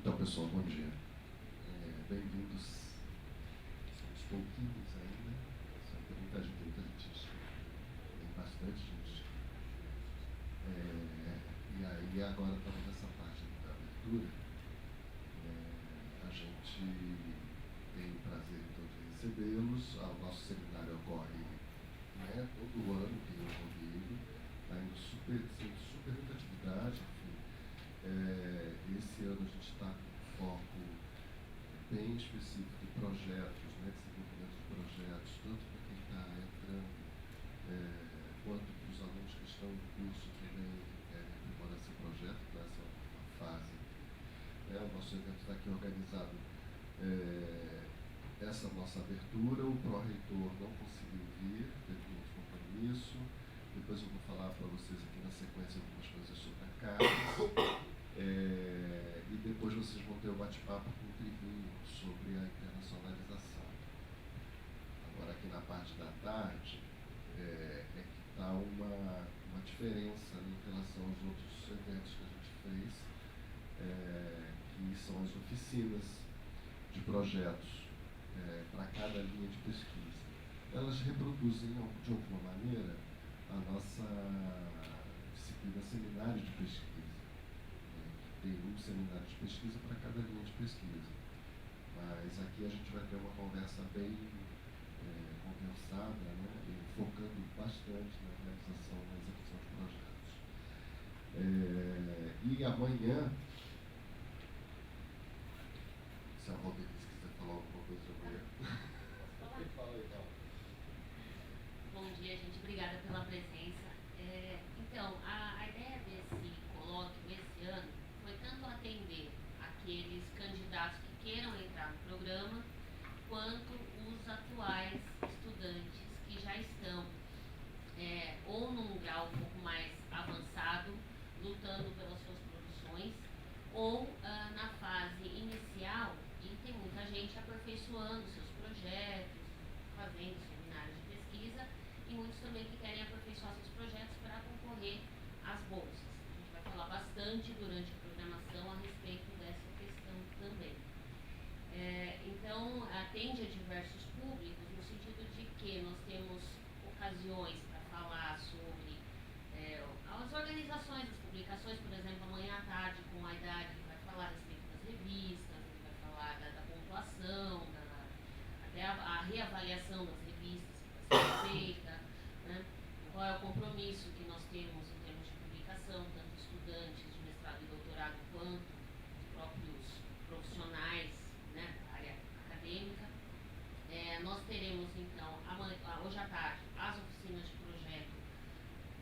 Então, pessoal, bom dia. Bem-vindos. Somos pouquinhos ainda, só tem muita gente, tem bastante gente. E aí, agora estamos nessa parte da abertura. A gente tem o prazer então, de recebê-los. O nosso seminário ocorre todo ano, tem ocorrido, está indo sendo super muita atividade, enfim. Esse ano a gente está com um foco bem específico de projetos, desenvolvimento de projetos, tanto para quem está entrando, quanto para os alunos que estão no curso também querem aprimorar esse projeto, então essa é uma fase. O nosso evento está aqui organizado, essa nossa abertura, o pró-reitor não conseguiu vir, teve um outro compromisso. Depois eu vou falar para vocês aqui na sequência algumas coisas sobre a CAPES. E depois vocês vão ter o bate-papo com o Trivinho sobre a internacionalização. Agora, aqui na parte da tarde, que está uma diferença em relação aos outros eventos que a gente fez, que são as oficinas de projetos para cada linha de pesquisa. Elas reproduzem, de alguma maneira, a nossa disciplina seminário de pesquisa. Tem um seminário de pesquisa para cada linha de pesquisa. Mas aqui a gente vai ter uma conversa bem condensada, e focando bastante na realização, na execução de projetos. E amanhã, se a Valdenice quiser falar alguma coisa sobre ele. Fala aí, Val. Bom dia, gente. Obrigada pela presença. Então, a ideia desse colóquio esse ano foi tanto atender aqueles candidatos que queiram entrar no programa, quanto os atuais estudantes que já estão ou num grau um pouco mais avançado, lutando pelas suas produções, ou na fase inicial, e tem muita gente aperfeiçoando seus projetos, fazendo seminários de pesquisa, e muitos também que querem aperfeiçoar seus projetos para concorrer às bolsas. A gente vai falar bastante durante a programação a respeito dessa questão também. Então, atende a diversos públicos, no sentido de que nós temos ocasiões para falar sobre as organizações das publicações, por exemplo, amanhã à tarde, com a idade, vai falar a respeito das revistas, ele vai falar da pontuação, até a reavaliação das revistas que está sendo feita, qual é o compromisso que nós temos em termos de publicação, tanto estudantes de mestrado e doutorado, quanto os próprios profissionais da área acadêmica. Nós teremos, então, hoje à tarde, as oficinas de projeto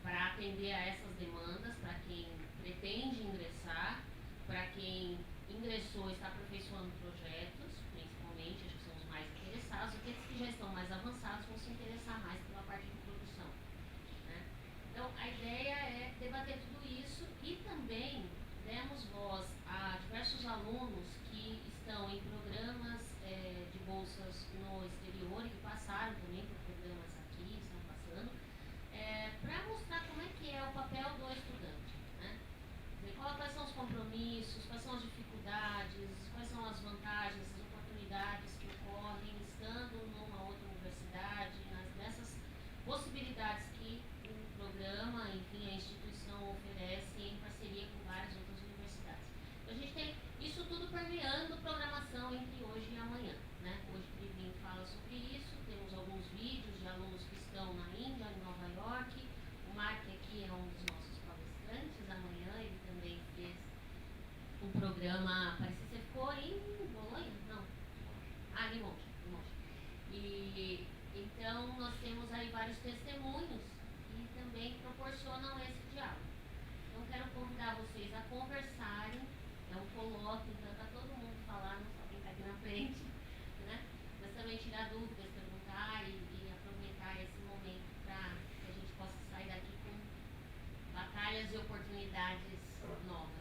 para atender a essas demandas, para quem pretende ingressar, para quem ingressou e está aperfeiçoando projetos, principalmente, acho que são os mais interessados, aqueles que já estão mais avançados vão se interessar mais pela parte de produção. Então, a ideia é debater tudo isso e também demos voz a diversos alunos que estão em programas de bolsas no exterior e que passaram também por programas aqui, estão passando, para mostrar como é que é o papel do estudante. Quais são os compromissos, quais são as dificuldades, quais são as vantagens, as oportunidades que ocorrem estando numa outra universidade, nessas possibilidades que o programa, enfim, a instituição oferece em parceria com várias outras universidades. Então, a gente tem isso tudo permeando programação entre hoje e amanhã. Hoje o Trivinho fala sobre isso, temos alguns vídeos de alunos que estão na Índia, em Nova York. O Mark aqui é um dos nossos palestrantes, amanhã ele também fez um programa, parece que você ficou em Bolonha? Não. Limoges. E então nós temos aí vários testemunhos que também proporcionam esse diálogo. Então quero convidar vocês a conversarem, é um colóquio, então para todo mundo falar, não só quem está aqui na frente, mas também tirar dúvidas, perguntar e aproveitar esse momento para que a gente possa sair daqui com batalhas e oportunidades novas,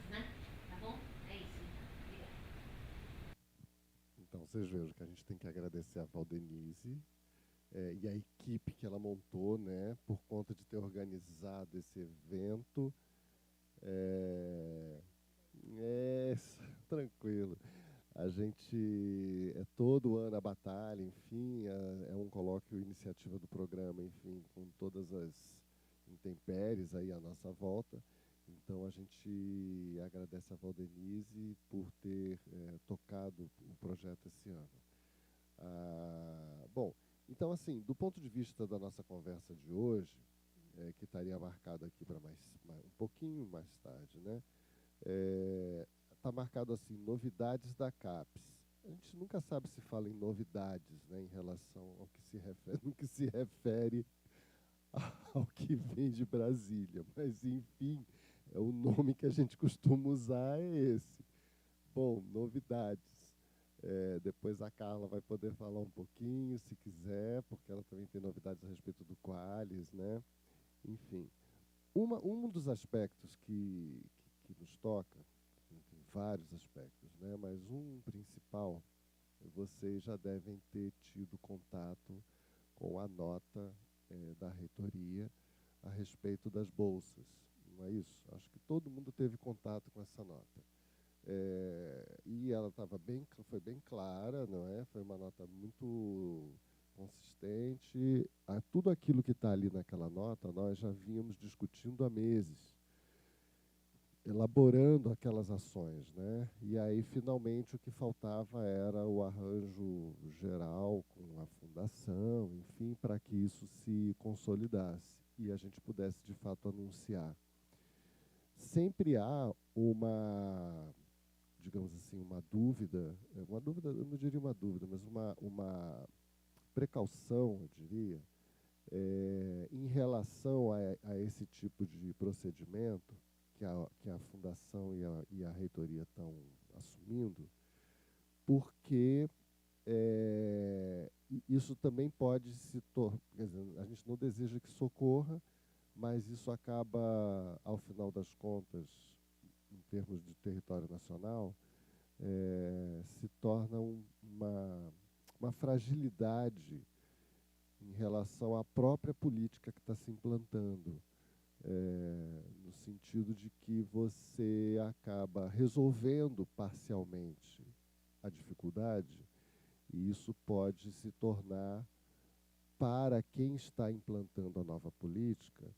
Tá bom? É isso, então. Obrigada. Então, vocês vejam que a gente tem que agradecer a Valdenice e a equipe que ela montou, por conta de ter organizado esse evento. É, tranquilo. A gente é todo ano a batalha, enfim, é um colóquio iniciativa do programa, enfim, com todas as intempéries aí à nossa volta. Então a gente agradece a Valdenise por ter tocado o projeto esse ano. Bom, então assim, do ponto de vista da nossa conversa de hoje, que estaria marcado aqui para um pouquinho mais tarde, né? Está marcado assim, novidades da CAPES. A gente nunca sabe se fala em novidades, né, em relação ao que se refere, no que se refere ao que vem de Brasília. Mas, enfim, o nome que a gente costuma usar é esse. Bom, novidades. Depois a Carla vai poder falar um pouquinho, se quiser, porque ela também tem novidades a respeito do Qualis, né? Enfim, um dos aspectos que nos toca, tem vários aspectos, né? Mas um principal, vocês já devem ter tido contato com a nota da reitoria a respeito das bolsas, não é isso? Acho que todo mundo teve contato com essa nota. E ela foi bem clara, não é? Foi uma nota muito consistente. Tudo aquilo que está ali naquela nota, nós já vínhamos discutindo há meses, elaborando aquelas ações, né? E aí, finalmente, o que faltava era o arranjo geral com a fundação, enfim, para que isso se consolidasse e a gente pudesse, de fato, anunciar. Sempre há digamos assim, uma dúvida, eu não diria uma dúvida, mas uma precaução, eu diria, em relação a esse tipo de procedimento que a Fundação e a Reitoria estão assumindo, porque isso também pode se tornar, quer dizer, a gente não deseja que socorra, mas isso acaba, ao final das contas, em termos de território nacional, se torna uma fragilidade em relação à própria política que está se implantando, no sentido de que você acaba resolvendo parcialmente a dificuldade, e isso pode se tornar, para quem está implantando a nova política,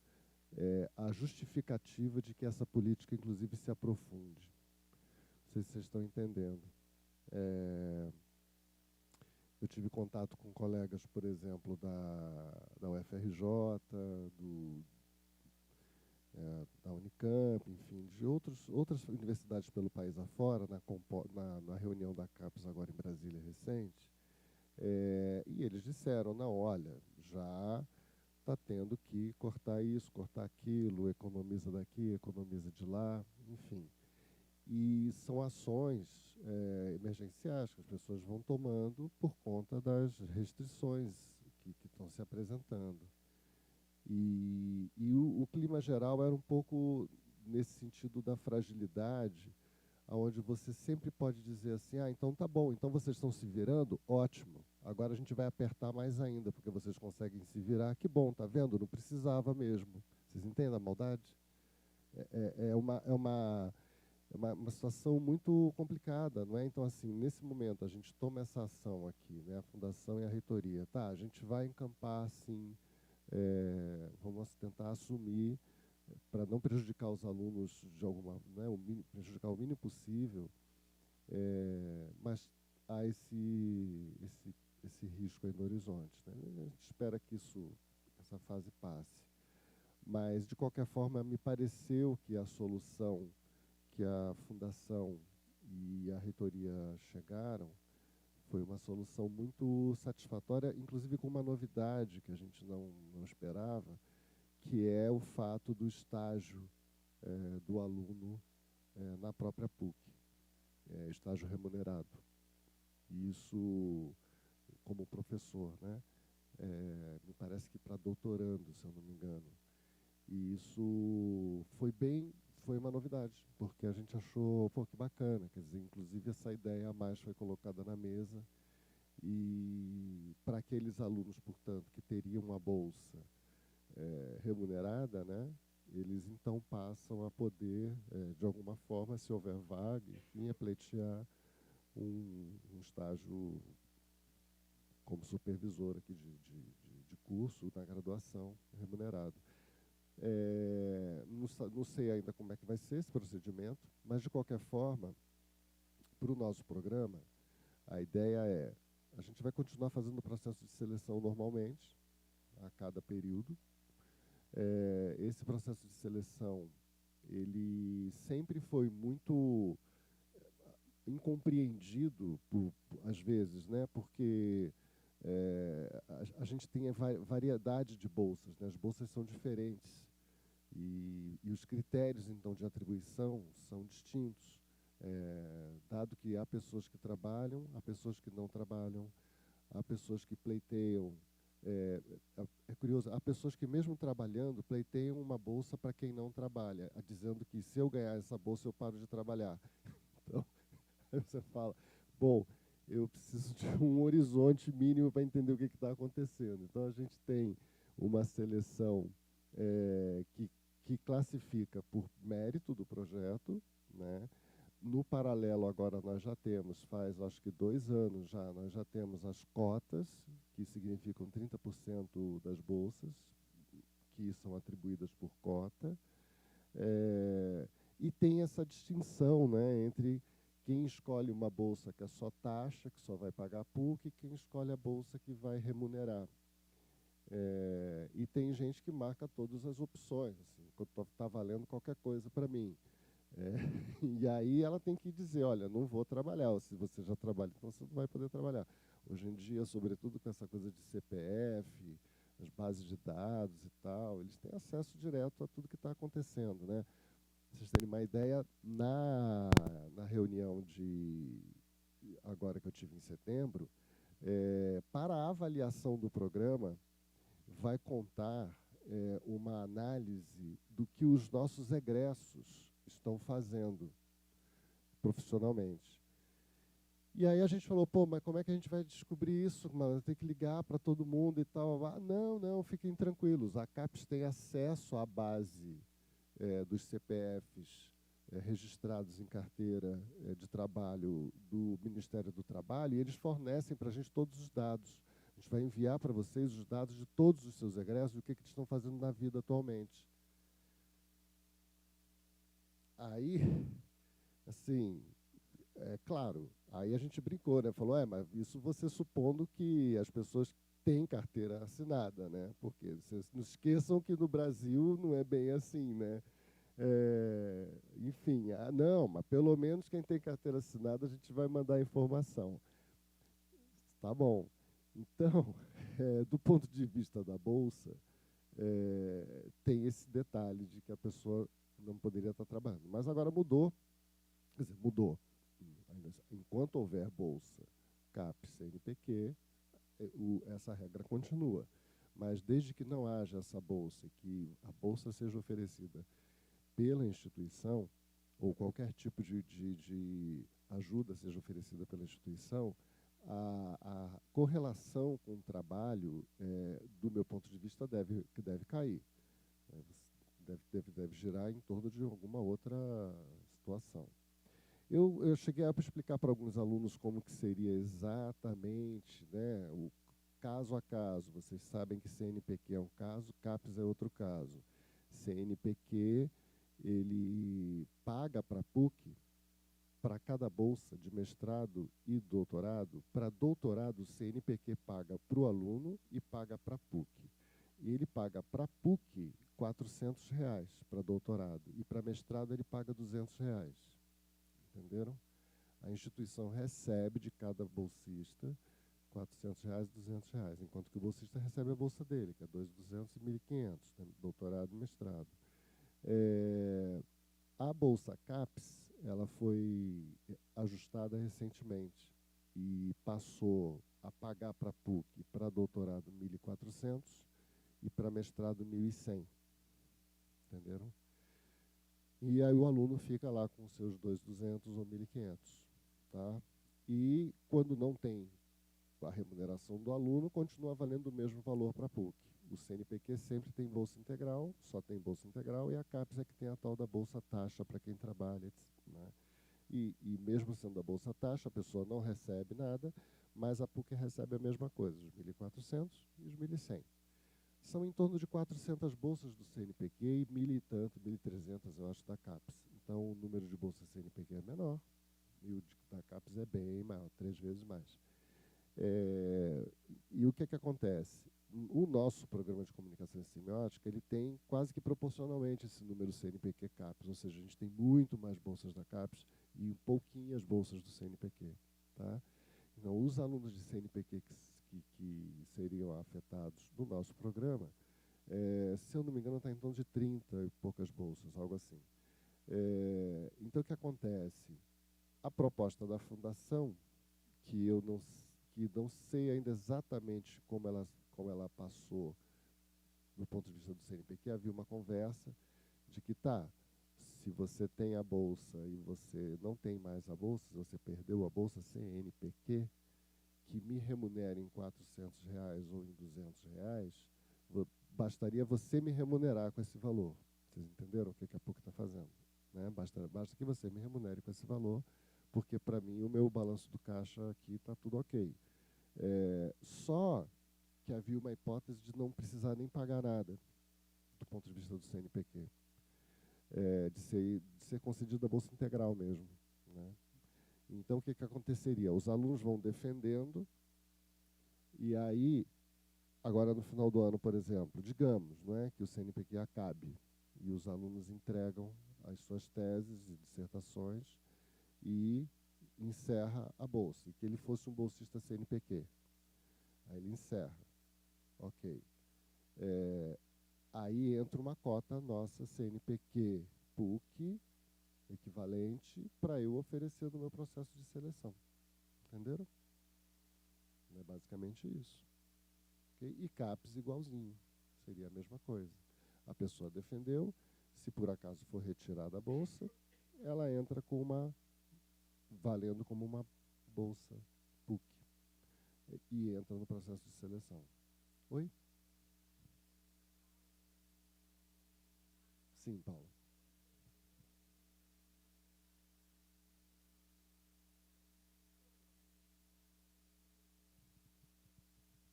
a justificativa de que essa política, inclusive, se aprofunde. Não sei se vocês estão entendendo. Eu tive contato com colegas, por exemplo, da UFRJ, da Unicamp, enfim, de outras universidades pelo país afora, na reunião da CAPES agora em Brasília recente, e eles disseram, não, olha, já está tendo que cortar isso, cortar aquilo, economiza daqui, economiza de lá, enfim. E são ações emergenciais que as pessoas vão tomando por conta das restrições que estão se apresentando. E o clima geral era um pouco nesse sentido da fragilidade, onde você sempre pode dizer assim, então tá bom, então vocês estão se virando, ótimo, agora a gente vai apertar mais ainda, porque vocês conseguem se virar, que bom, tá vendo? Não precisava mesmo. Vocês entendem a maldade? É uma situação muito complicada, não é? Então, assim, nesse momento, a gente toma essa ação aqui, né? A Fundação e a Reitoria. Tá, a gente vai encampar, assim, vamos tentar assumir, para não prejudicar os alunos de alguma, né, prejudicar o mínimo possível, mas há esse risco aí no horizonte, né? A gente espera que essa fase passe. Mas, de qualquer forma, me pareceu que a solução que a Fundação e a Reitoria chegaram foi uma solução muito satisfatória, inclusive com uma novidade que a gente não esperava, que é o fato do estágio do aluno na própria PUC, estágio remunerado. E isso, como professor, né? Me parece que para doutorando, se eu não me engano. E isso foi uma novidade, porque a gente achou, pô, que bacana, quer dizer, inclusive essa ideia a mais foi colocada na mesa, e para aqueles alunos, portanto, que teriam uma bolsa remunerada, né, eles então passam a poder, de alguma forma, se houver vaga, enfim, a pleitear um estágio como supervisor aqui de curso na graduação, remunerado. Não sei ainda como é que vai ser esse procedimento, mas, de qualquer forma, para o nosso programa, a ideia é, a gente vai continuar fazendo o processo de seleção normalmente, a cada período. Esse processo de seleção, ele sempre foi muito incompreendido, às vezes, né? Porque a gente tem a variedade de bolsas, né? As bolsas são diferentes e os critérios, então, de atribuição são distintos, dado que há pessoas que trabalham, há pessoas que não trabalham, há pessoas que pleiteiam. É curioso, há pessoas que, mesmo trabalhando, pleiteiam uma bolsa para quem não trabalha, dizendo que, se eu ganhar essa bolsa, eu paro de trabalhar. Então, aí você fala, bom, eu preciso de um horizonte mínimo para entender o que está acontecendo. Então, a gente tem uma seleção que classifica por mérito do projeto, né? No paralelo, agora nós já temos, faz acho que 2 anos já, nós já temos as cotas, que significam 30% das bolsas, que são atribuídas por cota. E tem essa distinção, né, entre quem escolhe uma bolsa que é só taxa, que só vai pagar PUC, e quem escolhe a bolsa que vai remunerar. E tem gente que marca todas as opções, assim, está valendo qualquer coisa para mim. E aí ela tem que dizer, olha, não vou trabalhar, ou se você já trabalha, então você não vai poder trabalhar. Hoje em dia, sobretudo com essa coisa de CPF, as bases de dados e tal, eles têm acesso direto a tudo que está acontecendo, né? Pra vocês terem uma ideia, na reunião agora que eu tive em setembro, para a avaliação do programa, vai contar uma análise do que os nossos egressos estão fazendo profissionalmente. E aí a gente falou, pô, mas como é que a gente vai descobrir isso, mano? Tem que ligar para todo mundo e tal. Não, fiquem tranquilos. A CAPES tem acesso à base dos CPFs registrados em carteira de trabalho do Ministério do Trabalho, e eles fornecem para a gente todos os dados. A gente vai enviar para vocês os dados de todos os seus egressos, do que eles estão fazendo na vida atualmente. Aí, assim, claro, aí a gente brincou, né? Falou, mas isso você supondo que as pessoas têm carteira assinada, né? Porque vocês não esqueçam que no Brasil não é bem assim, né? Enfim, não, mas pelo menos quem tem carteira assinada a gente vai mandar informação. Tá bom. Então, do ponto de vista da Bolsa, tem esse detalhe de que a pessoa não poderia estar trabalhando. Mas agora mudou, quer dizer, mudou. Enquanto houver Bolsa, CAPES, CNPq, essa regra continua. Mas desde que não haja essa Bolsa, que a Bolsa seja oferecida pela instituição, ou qualquer tipo de ajuda seja oferecida pela instituição, a correlação com o trabalho, do meu ponto de vista, deve cair. Deve girar em torno de alguma outra situação. Eu cheguei a explicar para alguns alunos como que seria exatamente, né, o caso a caso. Vocês sabem que CNPq é um caso, CAPES é outro caso. CNPq, ele paga para a PUC, para cada bolsa de mestrado e doutorado. Para doutorado, o CNPq paga para o aluno e paga para a PUC. E ele paga para a PUC R$ 400 para doutorado, e para mestrado ele paga R$ 200. Entenderam? A instituição recebe de cada bolsista R$ 400, R$ 200, enquanto que o bolsista recebe a bolsa dele, que é 2.200 e 1.500, doutorado e mestrado. A bolsa CAPES, ela foi ajustada recentemente e passou a pagar para a PUC, para doutorado, 1.400 e para mestrado 1.100. Entenderam? E aí o aluno fica lá com seus 2.200 ou 1.500. Tá? E quando não tem a remuneração do aluno, continua valendo o mesmo valor para a PUC. O CNPq sempre tem bolsa integral, só tem bolsa integral, e a CAPES é que tem a tal da bolsa taxa para quem trabalha, né? E mesmo sendo a bolsa taxa, a pessoa não recebe nada, mas a PUC recebe a mesma coisa, os 1.400 e os 1.100. São em torno de 400 bolsas do CNPq e 1.000 e tanto, 1.300, eu acho, da CAPES. Então, o número de bolsas CNPq é menor e o da CAPES é bem maior, 3 vezes mais. E o que acontece? O nosso programa de comunicação semiótica, ele tem quase que proporcionalmente esse número CNPq-CAPES, ou seja, a gente tem muito mais bolsas da CAPES e pouquinhas bolsas do CNPq. Tá? Então, os alunos de CNPq que seriam afetados no nosso programa, se eu não me engano, está em torno de 30 e poucas bolsas, algo assim. Então, o que acontece? A proposta da fundação, que eu não sei ainda exatamente como ela passou do ponto de vista do CNPq, havia uma conversa de que, se você tem a bolsa e você não tem mais a bolsa, se você perdeu a bolsa CNPq, que me remunere em R$400 ou em R$200, bastaria você me remunerar com esse valor. Vocês entenderam o que a PUC está fazendo? Né? Basta que você me remunere com esse valor, porque, para mim, o meu balanço do caixa aqui está tudo ok. Só que havia uma hipótese de não precisar nem pagar nada, do ponto de vista do CNPq, de ser concedida a bolsa integral mesmo. Né? Então, o que aconteceria? Os alunos vão defendendo, e aí, agora no final do ano, por exemplo, digamos, não é, que o CNPq acabe, e os alunos entregam as suas teses e dissertações, e encerra a bolsa, e que ele fosse um bolsista CNPq. Aí ele encerra. Ok. Aí entra uma cota nossa CNPq PUC, equivalente, para eu oferecer no meu processo de seleção. Entenderam? É basicamente isso. Okay? E CAPES igualzinho. Seria a mesma coisa. A pessoa defendeu, se por acaso for retirada a bolsa, ela entra valendo como uma bolsa PUC. E entra no processo de seleção. Oi? Sim, Paulo.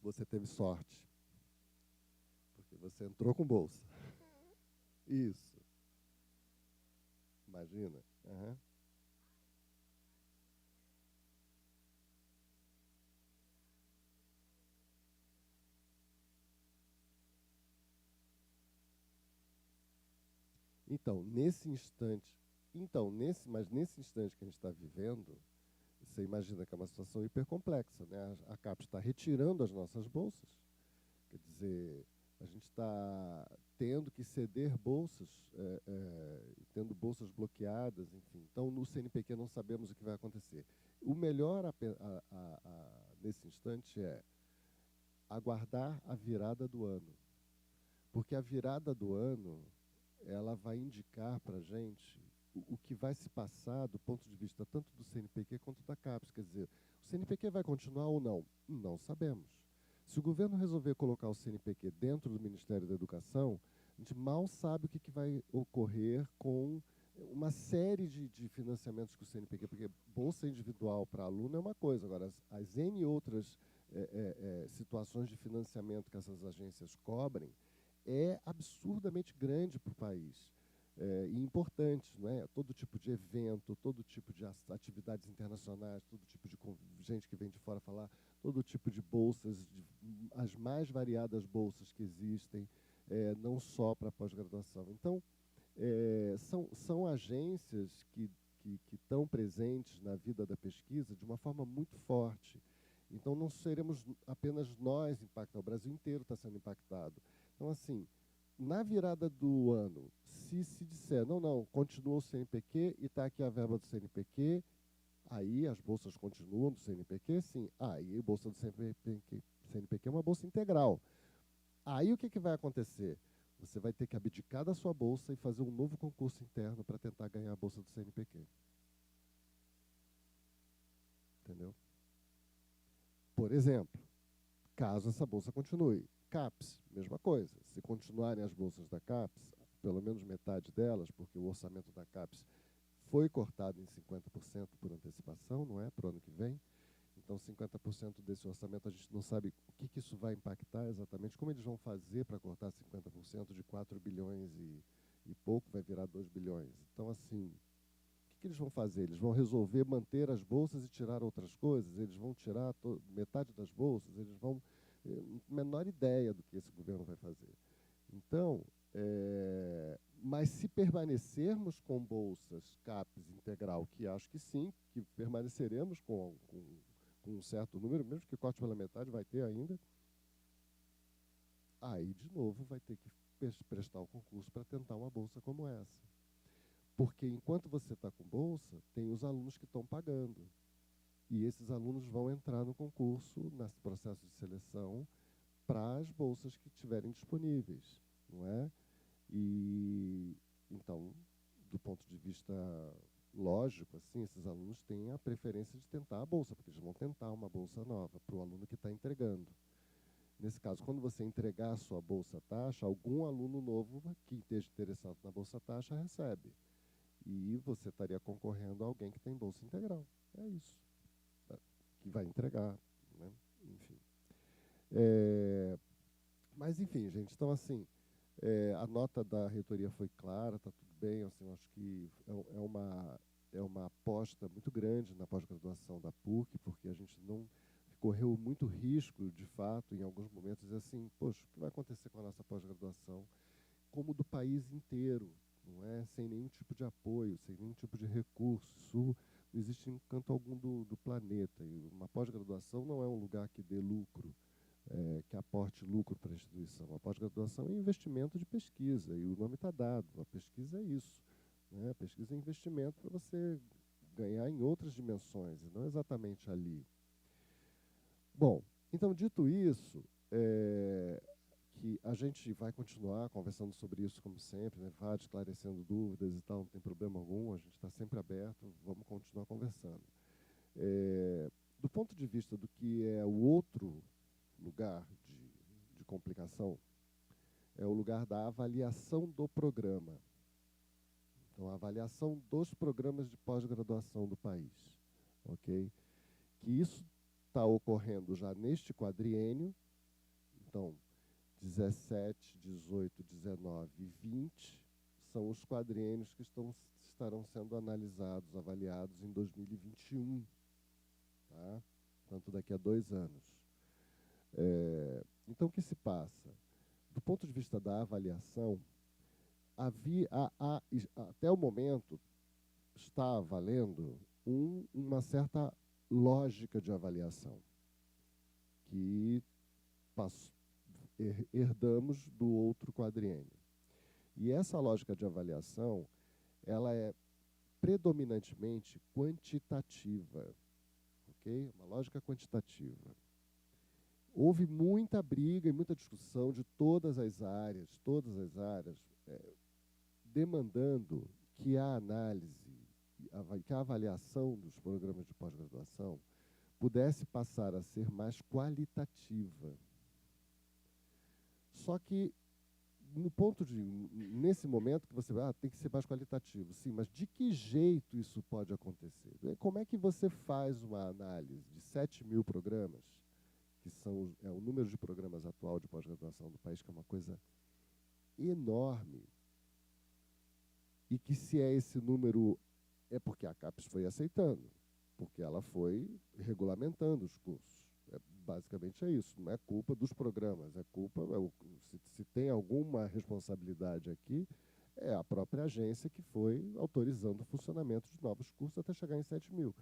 Você teve sorte, porque você entrou com bolsa. Isso. Imagina. Uhum. Mas nesse instante que a gente está vivendo, você imagina que é uma situação hipercomplexa, né? A CAPES está retirando as nossas bolsas, quer dizer, a gente está tendo que ceder bolsas, tendo bolsas bloqueadas, enfim. Então, no CNPq não sabemos o que vai acontecer. O melhor nesse instante é aguardar a virada do ano, porque a virada do ano ela vai indicar para a gente o que vai se passar do ponto de vista tanto do CNPq quanto da CAPES. Quer dizer, o CNPq vai continuar ou não? Não sabemos. Se o governo resolver colocar o CNPq dentro do Ministério da Educação, a gente mal sabe o que vai ocorrer com uma série de financiamentos que o CNPq, porque bolsa individual para aluno é uma coisa, agora as N outras situações de financiamento que essas agências cobrem é absurdamente grande para o país. E importantes, não é? Todo tipo de evento, todo tipo de atividades internacionais, todo tipo de gente que vem de fora falar, todo tipo de bolsas, as mais variadas bolsas que existem, não só para pós-graduação. Então, são agências que estão presentes na vida da pesquisa de uma forma muito forte. Então, não seremos apenas nós impactados, o Brasil inteiro está sendo impactado. Então, assim, na virada do ano, se disser, não, continua o CNPq e está aqui a verba do CNPq, aí as bolsas continuam do CNPq, sim. Aí a bolsa do CNPq é uma bolsa integral. Aí o que vai acontecer? Você vai ter que abdicar da sua bolsa e fazer um novo concurso interno para tentar ganhar a bolsa do CNPq. Entendeu? Por exemplo, caso essa bolsa continue. CAPES, mesma coisa. Se continuarem as bolsas da CAPES, pelo menos metade delas, porque o orçamento da CAPES foi cortado em 50% por antecipação, não é? Para o ano que vem. Então, 50% desse orçamento, a gente não sabe o que isso vai impactar exatamente, como eles vão fazer para cortar 50% de 4 bilhões e pouco, vai virar 2 bilhões. Então, assim, o que eles vão fazer? Eles vão resolver manter as bolsas e tirar outras coisas? Eles vão tirar metade das bolsas? Eles vão... menor ideia do que esse governo vai fazer. Então, mas se permanecermos com bolsas CAPES integral, que acho que sim, que permaneceremos com um certo número, mesmo que corte pela metade, vai ter ainda, aí, de novo, vai ter que prestar o concurso para tentar uma bolsa como essa. Porque, enquanto você está com bolsa, tem os alunos que estão pagando. E esses alunos vão entrar no concurso, nesse processo de seleção, para as bolsas que estiverem disponíveis, não é? E, então, do ponto de vista lógico, assim, esses alunos têm a preferência de tentar a bolsa, porque eles vão tentar uma bolsa nova para o aluno que está entregando. Nesse caso, quando você entregar a sua bolsa-taxa, algum aluno novo que esteja interessado na bolsa-taxa recebe. E você estaria concorrendo a alguém que tem bolsa integral. É isso. Que vai entregar, né? Enfim. Mas, enfim, gente, então, assim, a nota da reitoria foi clara, está tudo bem, assim, acho que é uma aposta muito grande na pós-graduação da PUC, porque a gente não correu muito risco, de fato, em alguns momentos, dizer assim, poxa, o que vai acontecer com a nossa pós-graduação, como do país inteiro, não é? Sem nenhum tipo de apoio, sem nenhum tipo de recurso. Isso não existe em canto algum do planeta. E uma pós-graduação não é um lugar que dê lucro, que aporte lucro para a instituição. A pós-graduação é investimento de pesquisa, e o nome está dado. A pesquisa é isso, né? A pesquisa é investimento para você ganhar em outras dimensões, e não exatamente ali. Bom, então, dito isso, que a gente vai continuar conversando sobre isso, como sempre, né? Vai esclarecendo dúvidas e tal, não tem problema algum, a gente está sempre aberto, vamos continuar conversando. Do ponto de vista do que é o outro lugar de complicação, é o lugar da avaliação do programa. Então, a avaliação dos programas de pós-graduação do país. Ok? Que isso está ocorrendo já neste quadriênio. Então, 17, 18, 19 e 20 são os quadriênios que estarão sendo analisados, avaliados em 2021. Tá? Portanto, daqui a 2 anos. Então, o que se passa? Do ponto de vista da avaliação, até o momento, está valendo uma certa lógica de avaliação, que herdamos do outro quadriênio. E essa lógica de avaliação, ela é predominantemente quantitativa, ok? Uma lógica quantitativa. Houve muita briga e muita discussão de todas as áreas, demandando que a análise, que a avaliação dos programas de pós-graduação pudesse passar a ser mais qualitativa. Só que, nesse momento que você vai, tem que ser mais qualitativo. Sim, mas de que jeito isso pode acontecer? Como é que você faz uma análise de 7.000 programas, que é o número de programas atual de pós-graduação do país, que é uma coisa enorme, e que, se é esse número, é porque a CAPES foi aceitando, porque ela foi regulamentando os cursos. Basicamente é isso, não é culpa dos programas, é culpa, se tem alguma responsabilidade aqui, é a própria agência que foi autorizando o funcionamento de novos cursos até chegar em 7.000.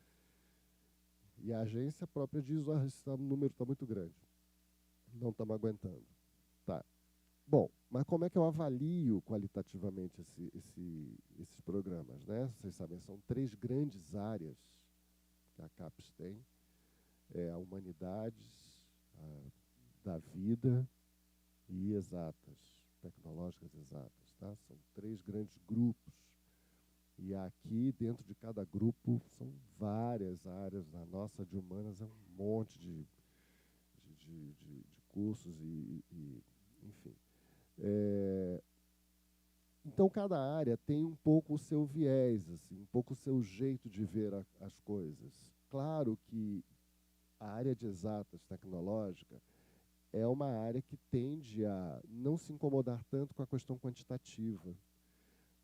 E a agência própria diz, o número está muito grande, não estamos aguentando. Tá. Bom, mas como é que eu avalio qualitativamente esses programas, né? Vocês sabem, são 3 grandes áreas que a CAPES tem. A humanidades, da vida e exatas, tecnológicas exatas. Tá? São 3 grandes grupos. E aqui, dentro de cada grupo, são várias áreas. Na nossa de humanas é um monte de cursos enfim. Então, cada área tem um pouco o seu viés, assim, um pouco o seu jeito de ver as coisas. Claro que a área de exatas tecnológica é uma área que tende a não se incomodar tanto com a questão quantitativa,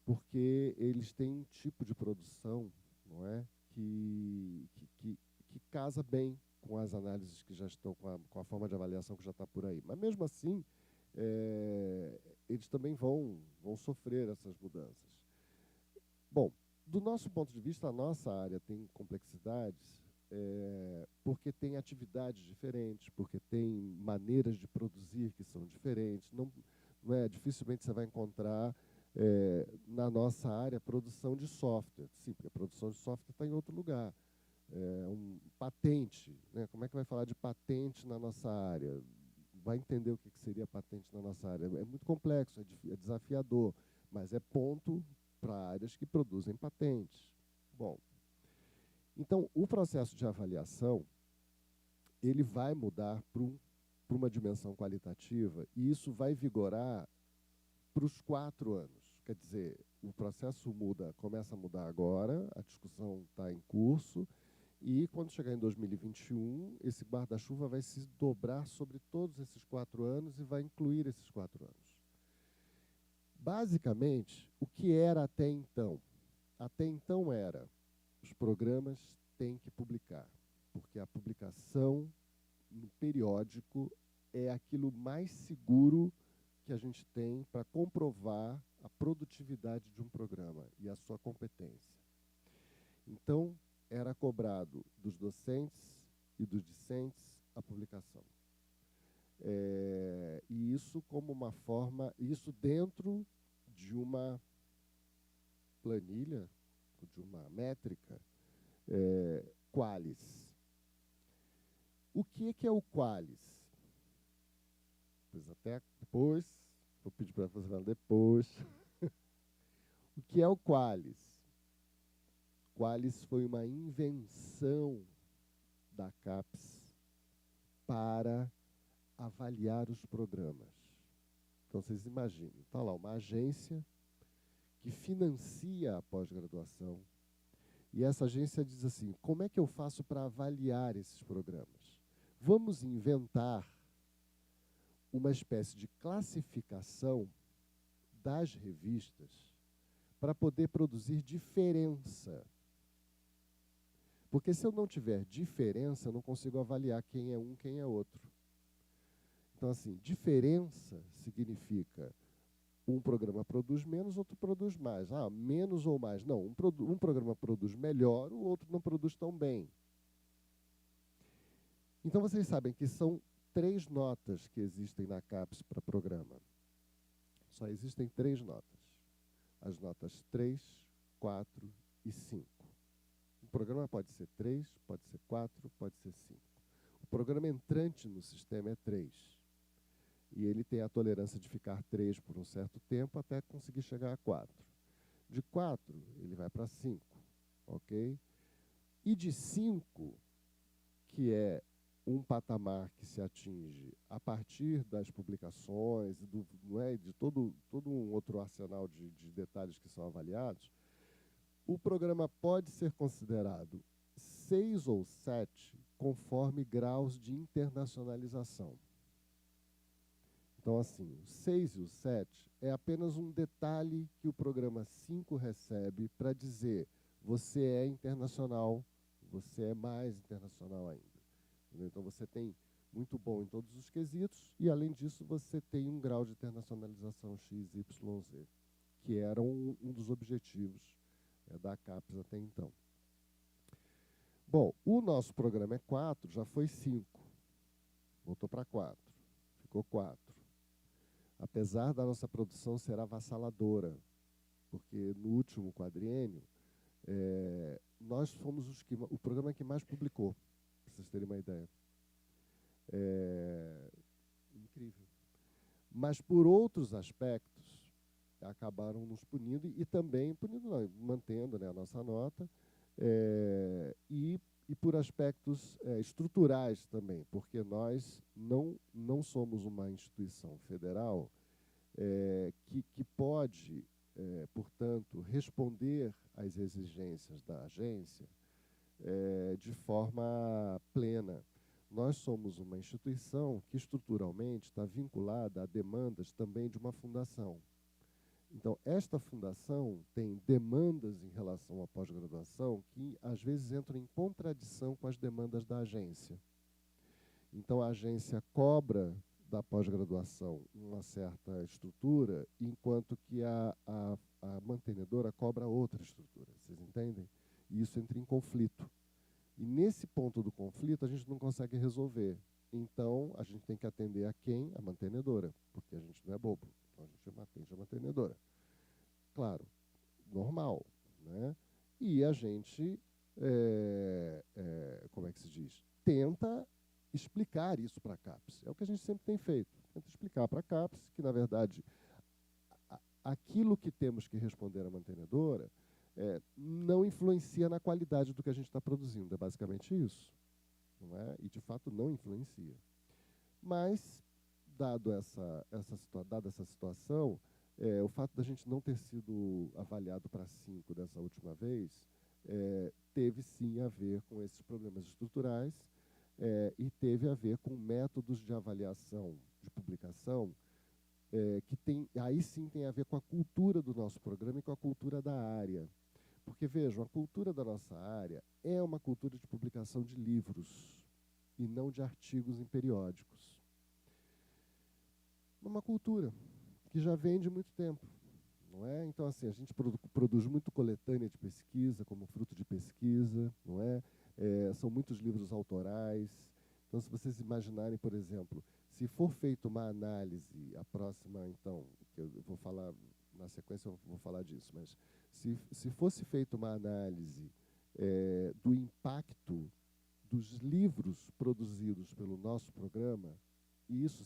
porque eles têm um tipo de produção, não é, que casa bem com as análises que já estão, com a forma de avaliação que já está por aí. Mas, mesmo assim, eles também vão sofrer essas mudanças. Bom, do nosso ponto de vista, a nossa área tem complexidades porque tem atividades diferentes, porque tem maneiras de produzir que são diferentes. Não dificilmente você vai encontrar na nossa área produção de software. Sim, porque a produção de software está em outro lugar. Patente, né? Como é que vai falar de patente na nossa área? Vai entender o que seria patente na nossa área. É muito complexo, é desafiador, mas é ponto para áreas que produzem patentes. Bom, então, o processo de avaliação ele vai mudar para uma dimensão qualitativa, e isso vai vigorar para os 4 anos. Quer dizer, o processo começa a mudar agora, a discussão está em curso, e quando chegar em 2021, esse guarda-chuva vai se dobrar sobre todos esses 4 anos e vai incluir esses 4 anos. Basicamente, o que era até então? Até então era, os programas têm que publicar, porque a publicação no periódico é aquilo mais seguro que a gente tem para comprovar a produtividade de um programa e a sua competência. Então, era cobrado dos docentes e dos discentes a publicação. E isso como uma forma, isso dentro de uma planilha, de uma métrica, Qualis. O que é o Qualis? Pois até depois, vou pedir para você falar depois. O que é o Qualis? Qualis foi uma invenção da CAPES para avaliar os programas. Então, vocês imaginem, está lá uma agência que financia a pós-graduação, e essa agência diz assim, como é que eu faço para avaliar esses programas? Vamos inventar uma espécie de classificação das revistas para poder produzir diferença. Porque se eu não tiver diferença, eu não consigo avaliar quem é um, quem é outro. Então, assim, diferença significa um programa produz menos, outro produz mais. Menos ou mais. Não, um programa produz melhor, o outro não produz tão bem. Então, vocês sabem que são 3 notas que existem na CAPES para programa. Só existem 3 notas. As notas 3, 4 e 5. O programa pode ser 3, pode ser 4, pode ser 5. O programa entrante no sistema é 3. E ele tem a tolerância de ficar 3 por um certo tempo até conseguir chegar a 4. De 4, ele vai para 5. Ok? E de 5, que é um patamar que se atinge a partir das publicações, de todo um outro arsenal de detalhes que são avaliados, o programa pode ser considerado 6 ou 7 conforme graus de internacionalização. Então, assim, o 6 e o 7 é apenas um detalhe que o programa 5 recebe para dizer você é internacional, você é mais internacional ainda. Então, você tem muito bom em todos os quesitos e, além disso, você tem um grau de internacionalização X, Y, Z, que era um dos objetivos da CAPES até então. Bom, o nosso programa é 4, já foi 5, voltou para 4, ficou 4. Apesar da nossa produção ser avassaladora, porque no último quadriênio, nós fomos o programa que mais publicou, para vocês terem uma ideia. Incrível. Mas, por outros aspectos, acabaram nos punindo, e também, mantendo, né, a nossa nota, e e por aspectos estruturais também, porque nós não somos uma instituição federal que pode, portanto, responder às exigências da agência de forma plena. Nós somos uma instituição que estruturalmente está vinculada a demandas também de uma fundação. Então, esta fundação tem demandas em relação à pós-graduação que, às vezes, entram em contradição com as demandas da agência. Então, a agência cobra da pós-graduação uma certa estrutura, enquanto que a mantenedora cobra outra estrutura. Vocês entendem? E isso entra em conflito. E, nesse ponto do conflito, a gente não consegue resolver. Então, a gente tem que atender a quem? A mantenedora, porque a gente não é bobo. Então, a gente atende a mantenedora. Claro, normal, né? E a gente, como é que se diz? Tenta explicar isso para a CAPES. É o que a gente sempre tem feito. Tenta explicar para a CAPES que, na verdade, aquilo que temos que responder à mantenedora não influencia na qualidade do que a gente está produzindo. É basicamente isso. Não é? E, de fato, não influencia. Mas, dada essa situação, o fato da gente não ter sido avaliado para 5 dessa última vez teve, sim, a ver com esses problemas estruturais e teve a ver com métodos de avaliação de publicação que aí sim tem a ver com a cultura do nosso programa e com a cultura da área. Porque, vejam, a cultura da nossa área é uma cultura de publicação de livros e não de artigos em periódicos. Uma cultura que já vem de muito tempo, não é? Então, assim, a gente produz muito coletânea de pesquisa, como fruto de pesquisa, não é? São muitos livros autorais. Então, se vocês imaginarem, por exemplo, se for feita uma análise, a próxima, então, que eu vou falar, na sequência eu vou falar disso, mas se fosse feita uma análise do impacto dos livros produzidos pelo nosso programa, isso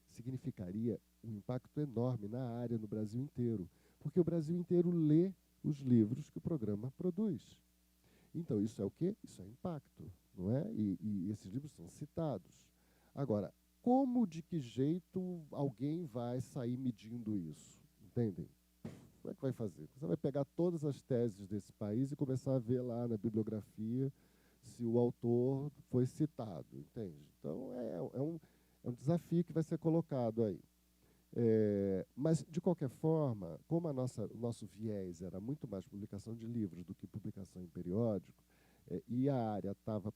significaria um impacto enorme na área, no Brasil inteiro, porque o Brasil inteiro lê os livros que o programa produz. Então, isso é o quê? Isso é impacto, não é? E esses livros são citados. Agora, de que jeito alguém vai sair medindo isso? Entendem? Como é que vai fazer? Você vai pegar todas as teses desse país e começar a ver lá na bibliografia se o autor foi citado, entende? Então, é um desafio que vai ser colocado aí. Mas, de qualquer forma, como o nosso viés era muito mais publicação de livros do que publicação em periódico, e a área estava,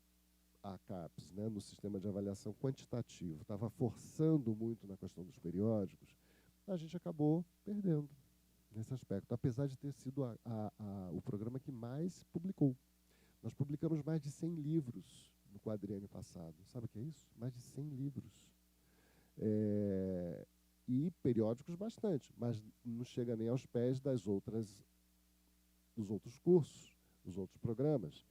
a CAPES, né, no sistema de avaliação quantitativo, estava forçando muito na questão dos periódicos, a gente acabou perdendo nesse aspecto, apesar de ter sido o programa que mais publicou. Nós publicamos mais de 100 livros no quadriênio passado. Sabe o que é isso? Mais de 100 livros. E periódicos bastante, mas não chega nem aos pés dos outros cursos, dos outros programas,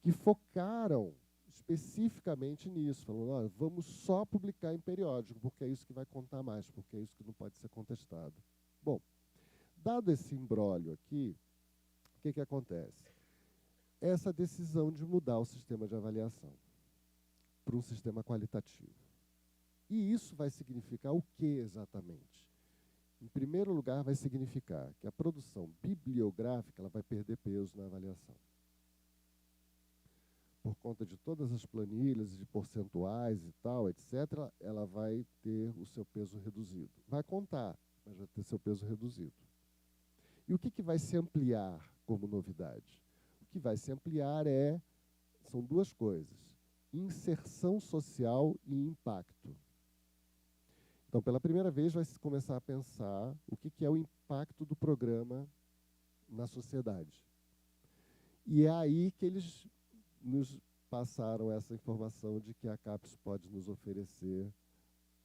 que focaram especificamente nisso, falando, vamos só publicar em periódico, porque é isso que vai contar mais, porque é isso que não pode ser contestado. Bom, dado esse imbróglio aqui, o que acontece? Essa decisão de mudar o sistema de avaliação para um sistema qualitativo. E isso vai significar o que exatamente? Em primeiro lugar, vai significar que a produção bibliográfica ela vai perder peso na avaliação. Por conta de todas as planilhas, de percentuais e tal, etc., ela vai ter o seu peso reduzido. Vai contar, mas vai ter seu peso reduzido. E o que vai se ampliar como novidade? O que vai se ampliar são duas coisas: inserção social e impacto. Então, pela primeira vez, vai se começar a pensar o que é o impacto do programa na sociedade. E é aí que eles nos passaram essa informação de que a CAPES pode nos oferecer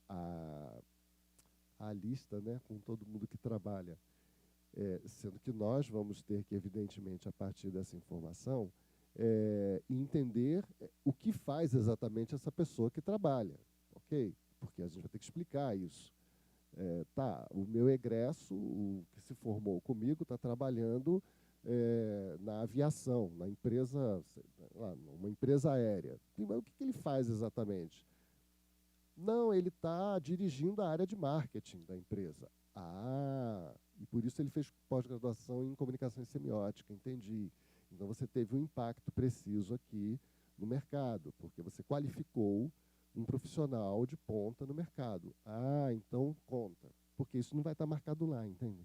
a lista, né, com todo mundo que trabalha. Sendo que nós vamos ter que, evidentemente, a partir dessa informação, entender o que faz exatamente essa pessoa que trabalha, ok? Porque a gente vai ter que explicar isso. O meu egresso, o que se formou comigo, está trabalhando na aviação, na empresa, sei lá, uma empresa aérea. Mas o que ele faz exatamente? Não, ele está dirigindo a área de marketing da empresa. Ah, e por isso ele fez pós-graduação em comunicação e semiótica, entendi. Então você teve um impacto preciso aqui no mercado, porque você qualificou um profissional de ponta no mercado. Ah, então conta, porque isso não vai estar marcado lá, entende?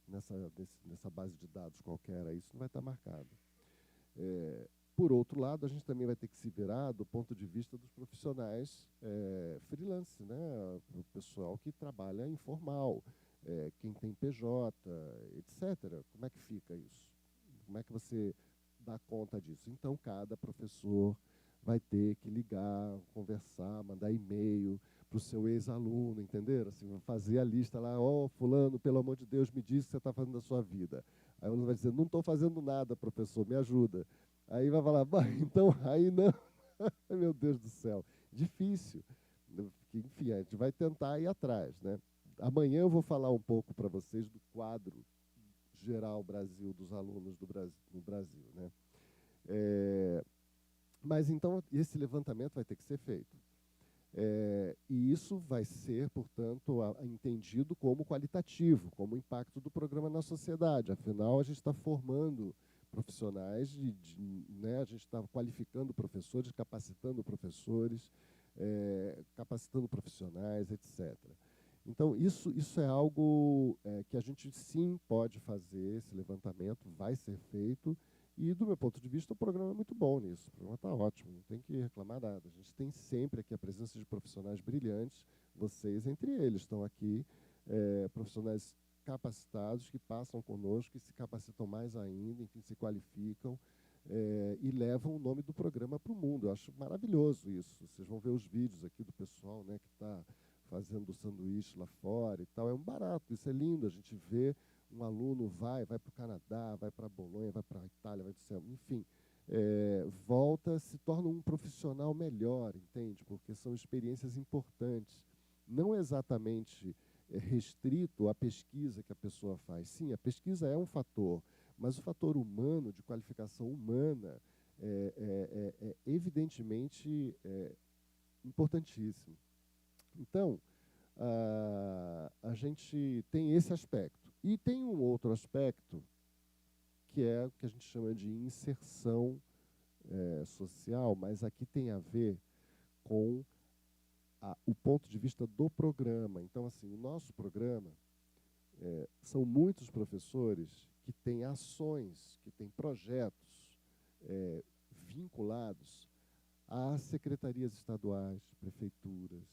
Nessa base de dados qualquer, isso não vai estar marcado. Por outro lado, a gente também vai ter que se virar do ponto de vista dos profissionais freelance, né? O pessoal que trabalha informal, quem tem PJ, etc. Como é que fica isso? Como é que você dá conta disso? Então, cada professor vai ter que ligar, conversar, mandar e-mail para o seu ex-aluno, entenderam? Assim, fazer a lista lá, fulano, pelo amor de Deus, me diz o que você está fazendo da sua vida. Aí o aluno vai dizer, não estou fazendo nada, professor, me ajuda. Aí vai falar, então, aí não. Meu Deus do céu, difícil. Enfim, a gente vai tentar ir atrás, né? Amanhã eu vou falar um pouco para vocês do quadro geral Brasil dos alunos no Brasil, né? Mas então esse levantamento vai ter que ser feito. E isso vai ser, portanto, entendido como qualitativo, como impacto do programa na sociedade. Afinal, a gente está formando profissionais, né, a gente está qualificando professores, capacitando profissionais, etc. Então, isso é algo que a gente sim pode fazer, esse levantamento vai ser feito, e, do meu ponto de vista, o programa é muito bom nisso. O programa está ótimo, não tem que reclamar nada. A gente tem sempre aqui a presença de profissionais brilhantes, vocês entre eles estão aqui, profissionais capacitados que passam conosco e se capacitam mais ainda, enfim, se qualificam e levam o nome do programa para o mundo. Eu acho maravilhoso isso. Vocês vão ver os vídeos aqui do pessoal, né, que está fazendo sanduíche lá fora e tal. É um barato, isso é lindo. A gente vê um aluno vai para o Canadá, vai para Bolonha, vai para a Itália, vai para o enfim, volta, se torna um profissional melhor, entende? Porque são experiências importantes. Não exatamente restrito à pesquisa que a pessoa faz. Sim, a pesquisa é um fator, mas o fator humano, de qualificação humana, é evidentemente importantíssimo. Então, a gente tem esse aspecto. E tem um outro aspecto, que é o que a gente chama de inserção social, mas aqui tem a ver com o ponto de vista do programa. Então, assim, o nosso programa são muitos professores que têm ações, que têm projetos vinculados a secretarias estaduais, prefeituras,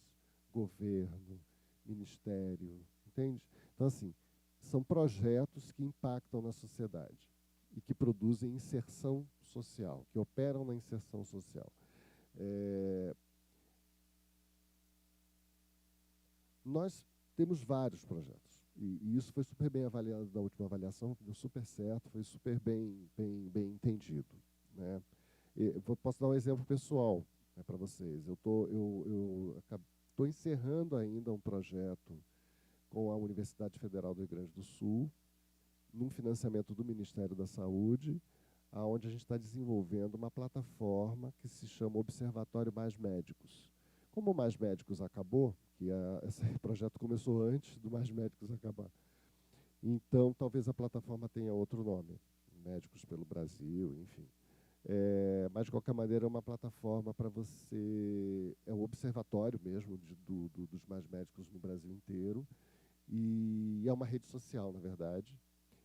governo, ministério, entende? Então, assim, são projetos que impactam na sociedade e que produzem inserção social, que operam na inserção social. Nós temos vários projetos, e isso foi super bem avaliado na última avaliação, deu super certo, foi super bem entendido, né? Posso dar um exemplo pessoal, né, para vocês. Eu estou encerrando ainda um projeto com a Universidade Federal do Rio Grande do Sul, num financiamento do Ministério da Saúde, onde a gente está desenvolvendo uma plataforma que se chama Observatório Mais Médicos. Como o Mais Médicos acabou, que esse projeto começou antes do Mais Médicos acabar, então talvez a plataforma tenha outro nome, Médicos pelo Brasil, enfim. Mas, de qualquer maneira, é uma plataforma para você... É um observatório mesmo dos mais médicos no Brasil inteiro. E é uma rede social, na verdade.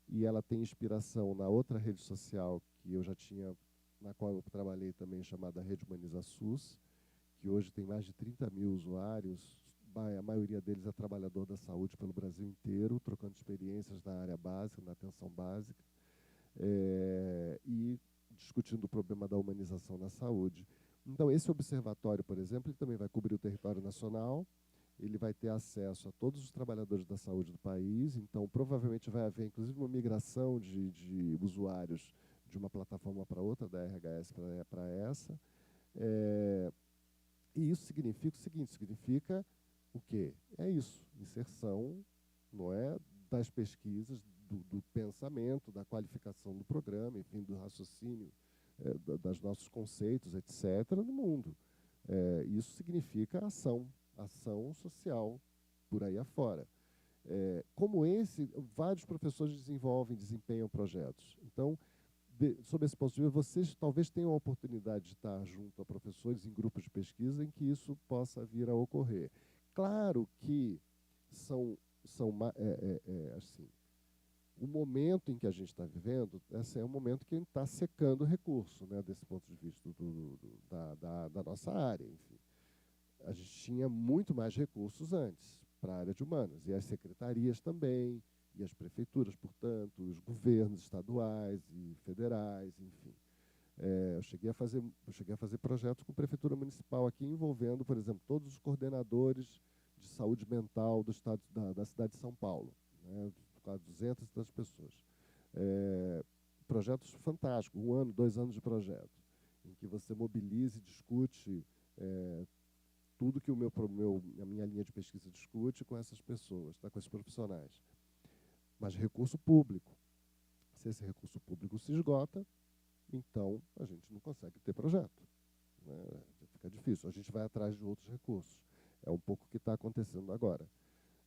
E ela tem inspiração na outra rede social que eu já tinha, na qual eu trabalhei também, chamada Rede Humaniza SUS, que hoje tem mais de 30 mil usuários. A maioria deles é trabalhador da saúde pelo Brasil inteiro, trocando experiências na área básica, na atenção básica. E discutindo o problema da humanização na saúde. Então, esse observatório, por exemplo, ele também vai cobrir o território nacional, ele vai ter acesso a todos os trabalhadores da saúde do país, então provavelmente vai haver, inclusive, uma migração de usuários de uma plataforma para outra, da RHS para essa. E isso significa o seguinte, significa o quê? É isso, inserção, não é, das pesquisas, do pensamento, da qualificação do programa, enfim, do raciocínio, dos nossos conceitos, etc., no mundo. Isso significa ação social por aí afora. Como esse, vários professores desempenham projetos. Então, sob esse ponto de vista, vocês talvez tenham a oportunidade de estar junto a professores em grupos de pesquisa em que isso possa vir a ocorrer. Claro que assim, o momento em que a gente está vivendo, esse é um momento que está secando o recurso, né, desse ponto de vista da nossa área. Enfim. A gente tinha muito mais recursos antes para a área de humanas, e as secretarias também, e as prefeituras, portanto, os governos estaduais e federais, enfim. Eu cheguei a fazer projetos com a prefeitura municipal aqui, envolvendo, por exemplo, todos os coordenadores de saúde mental do estado, da cidade de São Paulo, né, quase 200 e tantas pessoas. Projetos fantásticos, 1 ano, 2 anos de projeto, em que você mobiliza e discute tudo que a minha linha de pesquisa discute com essas pessoas, tá, com esses profissionais. Mas recurso público. Se esse recurso público se esgota, então a gente não consegue ter projeto, né? Fica difícil. A gente vai atrás de outros recursos. É um pouco o que está acontecendo agora.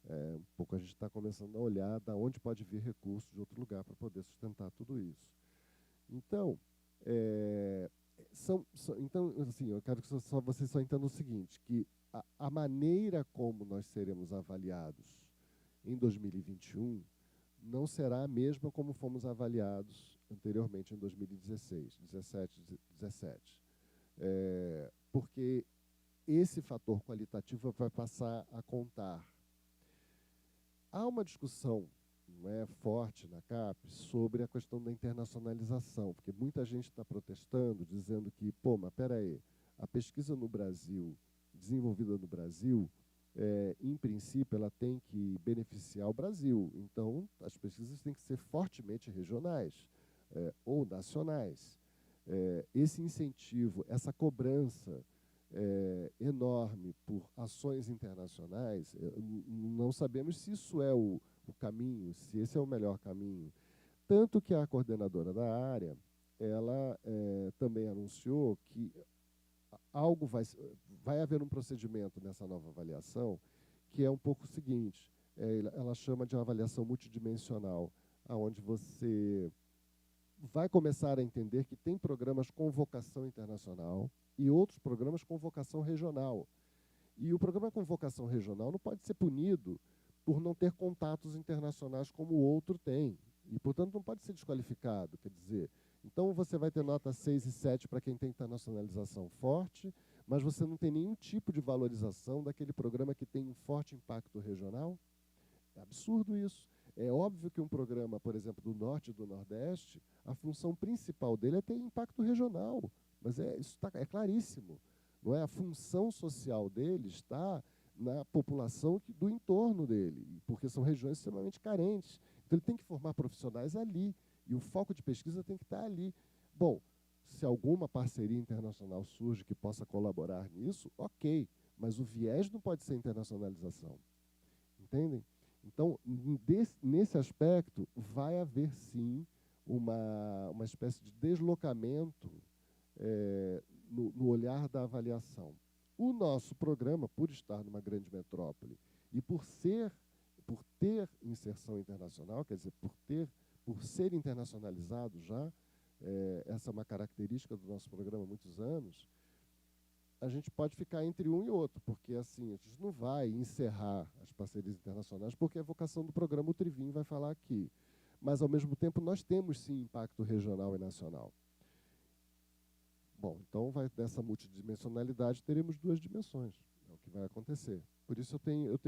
Um pouco a gente está começando a olhar de onde pode vir recurso de outro lugar para poder sustentar tudo isso. Então, então, assim, eu quero que vocês só entendam o seguinte, que a maneira como nós seremos avaliados em 2021 não será a mesma como fomos avaliados anteriormente em 2016, 17. Porque esse fator qualitativo vai passar a contar. Há uma discussão, não é, forte na CAPES sobre a questão da internacionalização, porque muita gente está protestando, dizendo que, mas espera aí, a pesquisa no Brasil, desenvolvida no Brasil, em princípio, ela tem que beneficiar o Brasil. Então, as pesquisas têm que ser fortemente regionais ou nacionais. Esse incentivo, essa cobrança enorme por ações internacionais, não sabemos se isso é o caminho, se esse é o melhor caminho. Tanto que a coordenadora da área, ela também anunciou que algo vai haver um procedimento nessa nova avaliação que é um pouco o seguinte, ela chama de uma avaliação multidimensional, onde você vai começar a entender que tem programas com vocação internacional e outros programas com vocação regional. E o programa com vocação regional não pode ser punido por não ter contatos internacionais como o outro tem. E, portanto, não pode ser desqualificado. Quer dizer, então você vai ter nota 6 e 7 para quem tem internacionalização forte, mas você não tem nenhum tipo de valorização daquele programa que tem um forte impacto regional? É absurdo isso. É óbvio que um programa, por exemplo, do Norte e do Nordeste, a função principal dele é ter impacto regional. Mas isso é claríssimo. Não é? A função social dele está na população do entorno dele, porque são regiões extremamente carentes. Então, ele tem que formar profissionais ali, e o foco de pesquisa tem que estar ali. Bom, se alguma parceria internacional surge que possa colaborar nisso, ok, mas o viés não pode ser internacionalização. Entendem? Então, nesse aspecto, vai haver, sim, uma espécie de deslocamento no olhar da avaliação. O nosso programa, por estar numa grande metrópole e por ter inserção internacional, quer dizer, por ser internacionalizado já, essa é uma característica do nosso programa há muitos anos, a gente pode ficar entre um e outro, porque assim, a gente não vai encerrar as parcerias internacionais, porque a vocação do programa, o Trivim vai falar aqui. Mas, ao mesmo tempo, nós temos, sim, impacto regional e nacional. Bom, então, dessa multidimensionalidade, teremos 2 dimensões. É o que vai acontecer. Por isso,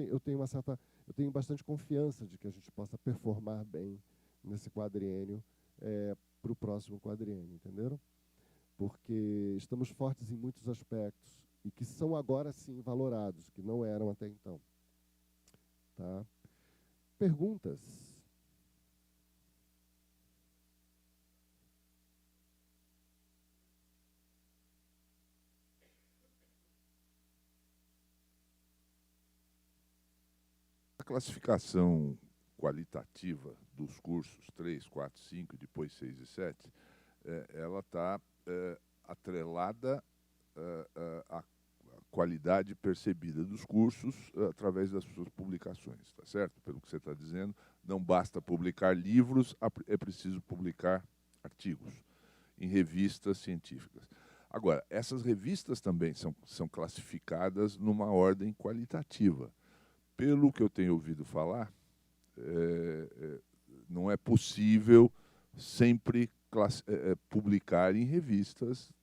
eu tenho bastante confiança de que a gente possa performar bem nesse quadriênio para o próximo quadriênio, entenderam? Porque estamos fortes em muitos aspectos e que são agora, sim, valorados, que não eram até então. Tá? Perguntas? A classificação qualitativa dos cursos 3, 4, 5, depois 6 e 7, ela está atrelada à qualidade percebida dos cursos através das suas publicações, tá certo? Pelo que você está dizendo, não basta publicar livros, é preciso publicar artigos em revistas científicas. Agora, essas revistas também são classificadas numa ordem qualitativa. Pelo que eu tenho ouvido falar, não é possível sempre publicar em revistas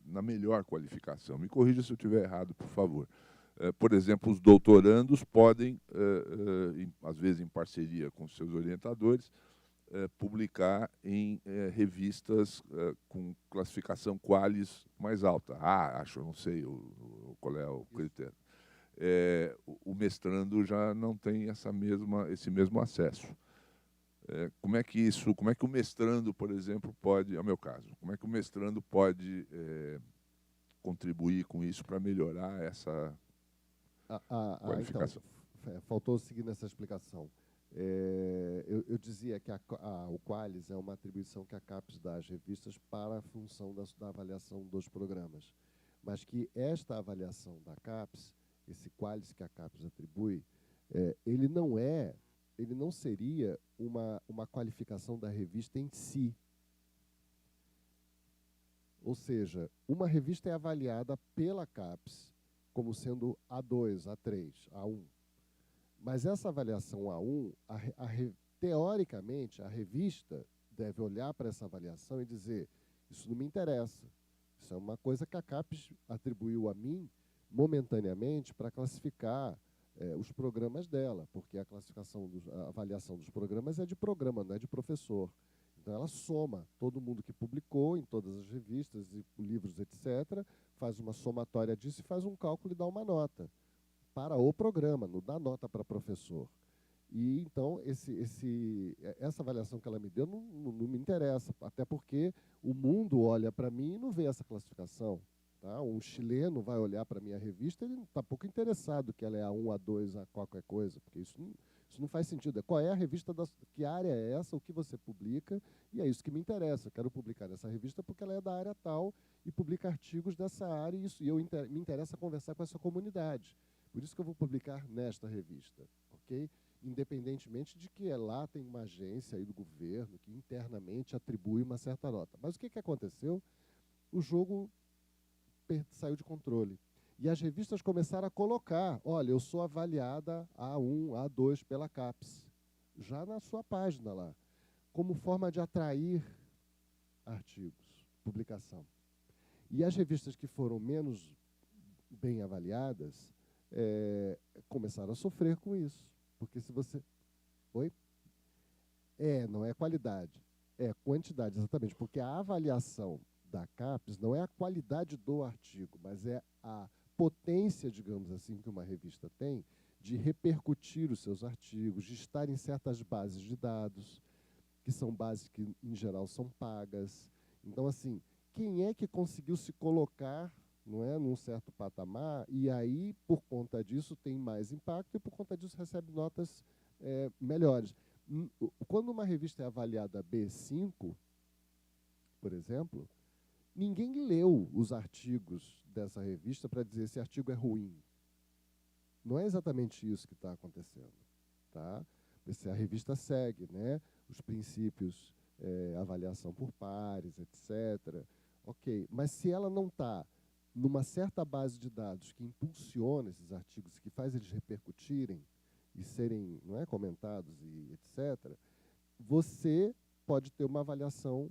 na melhor qualificação. Me corrija se eu estiver errado, por favor. Por exemplo, os doutorandos podem, às vezes em parceria com seus orientadores, publicar em revistas com classificação qualis mais alta. Acho, não sei qual é o critério. O mestrando já não tem esse mesmo acesso. Como é que o mestrando, por exemplo, pode, é o meu caso, como é que o mestrando pode contribuir com isso para melhorar essa qualificação? Então, faltou seguir nessa explicação. Eu dizia que o Qualis é uma atribuição que a CAPES dá às revistas para a função da avaliação dos programas, mas que esta avaliação da CAPES, esse Qualis que a CAPES atribui, ele não seria uma qualificação da revista em si. Ou seja, uma revista é avaliada pela CAPES como sendo A2, A3, A1. Mas essa avaliação A1, teoricamente, a revista deve olhar para essa avaliação e dizer: isso não me interessa. Isso é uma coisa que a CAPES atribuiu a mim momentaneamente para classificar os programas dela, porque a avaliação dos programas é de programa, não é de professor. Então, ela soma todo mundo que publicou em todas as revistas e livros, etc., faz uma somatória disso e faz um cálculo e dá uma nota para o programa, não dá nota para professor. E, então, essa avaliação que ela me deu não me interessa, até porque o mundo olha para mim e não vê essa classificação. Tá? Um chileno vai olhar para a minha revista, ele está pouco interessado que ela é A1, A2, A qualquer coisa, porque isso não faz sentido. Qual é a revista, que área é essa, o que você publica, e é isso que me interessa. Eu quero publicar nessa revista porque ela é da área tal e publica artigos dessa área, e me interessa conversar com essa comunidade. Por isso que eu vou publicar nesta revista, ok? Independentemente de que lá tem uma agência aí do governo que internamente atribui uma certa nota. Mas o que aconteceu? O jogo saiu de controle. E as revistas começaram a colocar: olha, eu sou avaliada A1, A2 pela CAPES, já na sua página lá, como forma de atrair artigos, publicação. E as revistas que foram menos bem avaliadas começaram a sofrer com isso. Porque se você... Oi? Não é qualidade, é quantidade, exatamente. Porque a avaliação da CAPES não é a qualidade do artigo, mas é a potência, digamos assim, que uma revista tem de repercutir os seus artigos, de estar em certas bases de dados, que são bases que, em geral, são pagas. Então, assim, quem é que conseguiu se colocar, não é, num certo patamar, e aí, por conta disso, tem mais impacto e, por conta disso, recebe notas melhores. Quando uma revista é avaliada B5, por exemplo, ninguém leu os artigos dessa revista para dizer esse artigo é ruim. Não é exatamente isso que está acontecendo. Tá? A revista segue, né, os princípios, avaliação por pares, etc. Ok, mas se ela não está numa certa base de dados que impulsiona esses artigos, que faz eles repercutirem e serem, não é, comentados e etc., você pode ter uma avaliação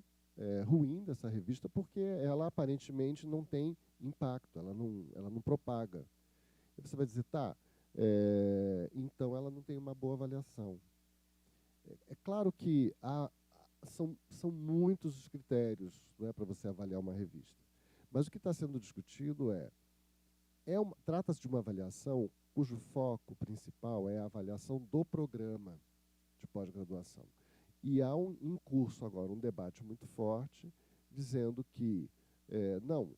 ruim dessa revista, porque ela aparentemente não tem impacto, ela não propaga. E você vai dizer, tá, então ela não tem uma boa avaliação. É claro que são muitos os critérios, né, para você avaliar uma revista. Mas o que está sendo discutido trata-se de uma avaliação cujo foco principal é a avaliação do programa de pós-graduação. E há em curso agora um debate muito forte dizendo que, não,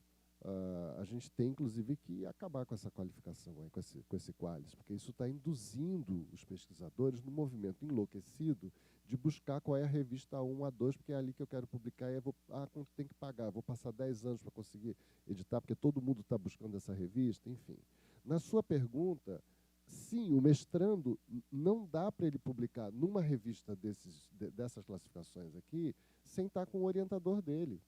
a gente tem, inclusive, que acabar com essa qualificação, aí, com esse qualis, porque isso está induzindo os pesquisadores no movimento enlouquecido de buscar qual é a revista A1, A2, porque é ali que eu quero publicar, e eu vou, quanto tem que pagar? Vou passar 10 anos para conseguir editar, porque todo mundo está buscando essa revista, enfim. Na sua pergunta, sim, o mestrando não dá para ele publicar numa revista dessas classificações aqui sem estar com o orientador dele.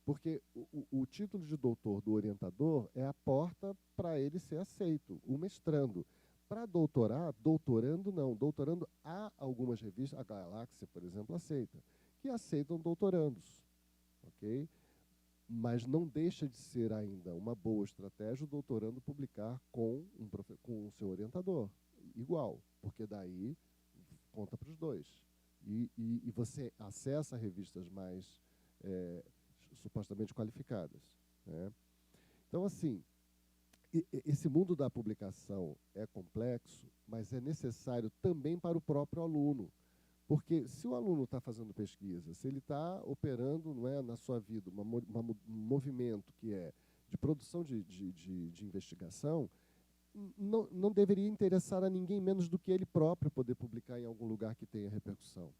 Porque o título de doutor do orientador é a porta para ele ser aceito, o mestrando. Para doutorar, doutorando não. Doutorando, há algumas revistas, a Galáxia, por exemplo, aceita, que aceitam doutorandos. Ok? Mas não deixa de ser ainda uma boa estratégia o doutorando publicar com o seu orientador. Igual, porque daí conta para os dois. E você acessa revistas mais supostamente qualificadas, né? Então, assim, esse mundo da publicação é complexo, mas é necessário também para o próprio aluno. Porque se o aluno está fazendo pesquisa, se ele está operando, não é, na sua vida um movimento que é de produção de investigação, não deveria interessar a ninguém menos do que ele próprio poder publicar em algum lugar que tenha repercussão.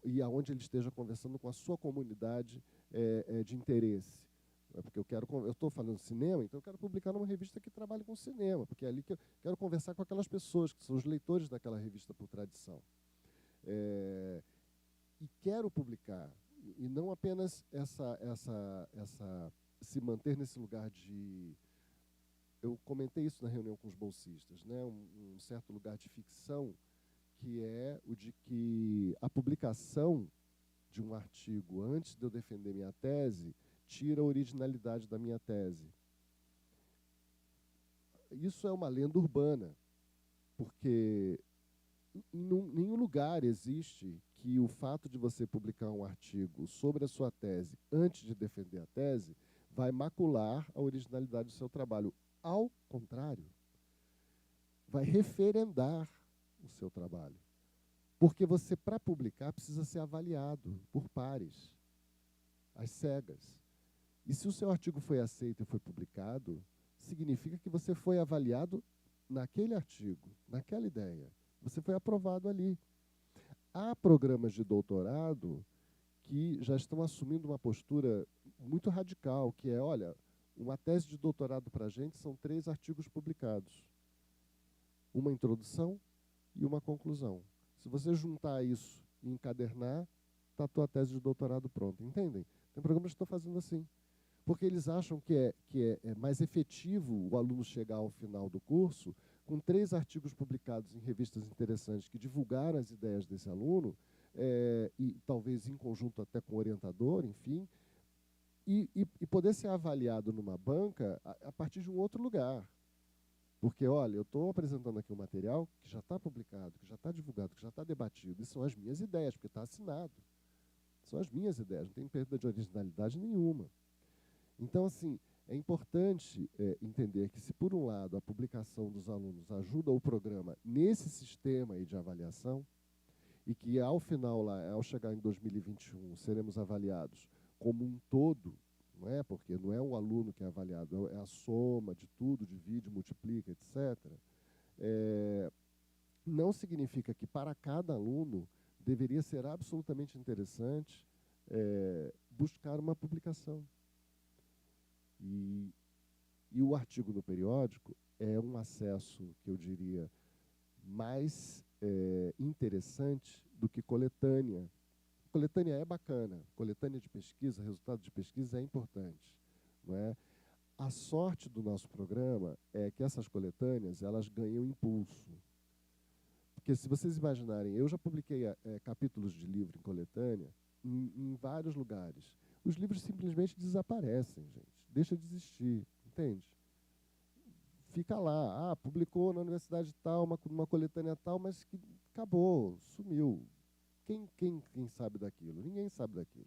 E aonde ele esteja conversando com a sua comunidade de interesse. Porque eu estou falando cinema, então eu quero publicar numa revista que trabalhe com cinema, porque é ali que eu quero conversar com aquelas pessoas que são os leitores daquela revista por tradição. E quero publicar, e não apenas se manter nesse lugar de... Eu comentei isso na reunião com os bolsistas, né? Um certo lugar de ficção, que é o de que a publicação de um artigo antes de eu defender minha tese tira a originalidade da minha tese. Isso é uma lenda urbana, porque em nenhum lugar existe que o fato de você publicar um artigo sobre a sua tese antes de defender a tese vai macular a originalidade do seu trabalho. Ao contrário, vai referendar o seu trabalho. Porque você, para publicar, precisa ser avaliado por pares, às cegas. E se o seu artigo foi aceito e foi publicado, significa que você foi avaliado naquele artigo, naquela ideia. Você foi aprovado ali. Há programas de doutorado que já estão assumindo uma postura muito radical, que é, olha, uma tese de doutorado para a gente são 3 artigos publicados. Uma introdução e uma conclusão. Se você juntar isso e encadernar, está a tua tese de doutorado pronta. Entendem? Tem programas que estão fazendo assim. Porque eles acham que é mais efetivo o aluno chegar ao final do curso com 3 artigos publicados em revistas interessantes que divulgaram as ideias desse aluno, e talvez em conjunto até com o orientador, enfim, e poder ser avaliado numa banca a partir de um outro lugar. Porque, olha, eu estou apresentando aqui um material que já está publicado, que já está divulgado, que já está debatido, e são as minhas ideias, porque está assinado. São as minhas ideias, não tem perda de originalidade nenhuma. Então, assim, é importante entender que, se por um lado a publicação dos alunos ajuda o programa nesse sistema aí de avaliação, e que ao final, lá, ao chegar em 2021, seremos avaliados como um todo, não é? Porque não é um aluno que é avaliado, é a soma de tudo, divide, multiplica, etc. Não significa que para cada aluno deveria ser absolutamente interessante buscar uma publicação. E o artigo no periódico é um acesso, que eu diria, mais interessante do que coletânea. Coletânea é bacana, coletânea de pesquisa, resultado de pesquisa é importante, não é? A sorte do nosso programa é que essas coletâneas, elas ganham impulso. Porque, se vocês imaginarem, eu já publiquei capítulos de livro em coletânea em vários lugares. Os livros simplesmente desaparecem, gente. Deixa de existir, entende? Fica lá, publicou na universidade tal, uma coletânea tal, mas que acabou, sumiu. Quem sabe daquilo? Ninguém sabe daquilo.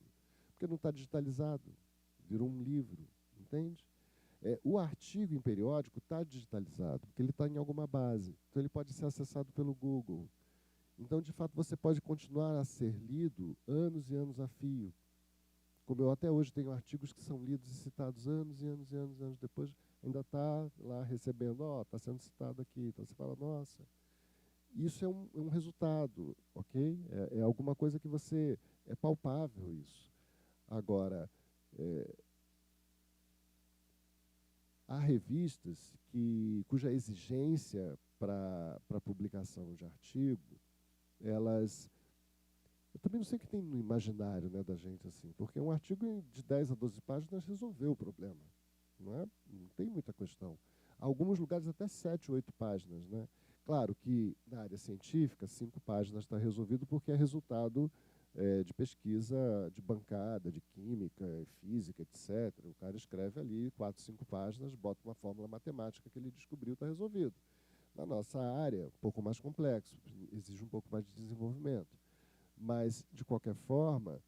Porque não está digitalizado, virou um livro, entende? O artigo em periódico está digitalizado, porque ele está em alguma base. Então, ele pode ser acessado pelo Google. Então, de fato, você pode continuar a ser lido anos e anos a fio, como eu até hoje tenho artigos que são lidos e citados anos e anos e anos e anos depois, ainda está lá recebendo, está sendo citado aqui. Então você fala, nossa, isso é um resultado, ok? É alguma coisa que você... É palpável isso. Agora, há revistas cuja exigência para publicação de artigo, elas... Eu também não sei o que tem no imaginário, né, da gente, assim, porque um artigo de 10 a 12 páginas resolveu o problema. Não tem muita questão. Alguns lugares até 7, 8 páginas. Né? Claro que na área científica, 5 páginas está resolvido porque é resultado de pesquisa de bancada, de química, física, etc. O cara escreve ali 4, 5 páginas, bota uma fórmula matemática que ele descobriu, está resolvido. Na nossa área, um pouco mais complexo, exige um pouco mais de desenvolvimento. Mas, de qualquer forma,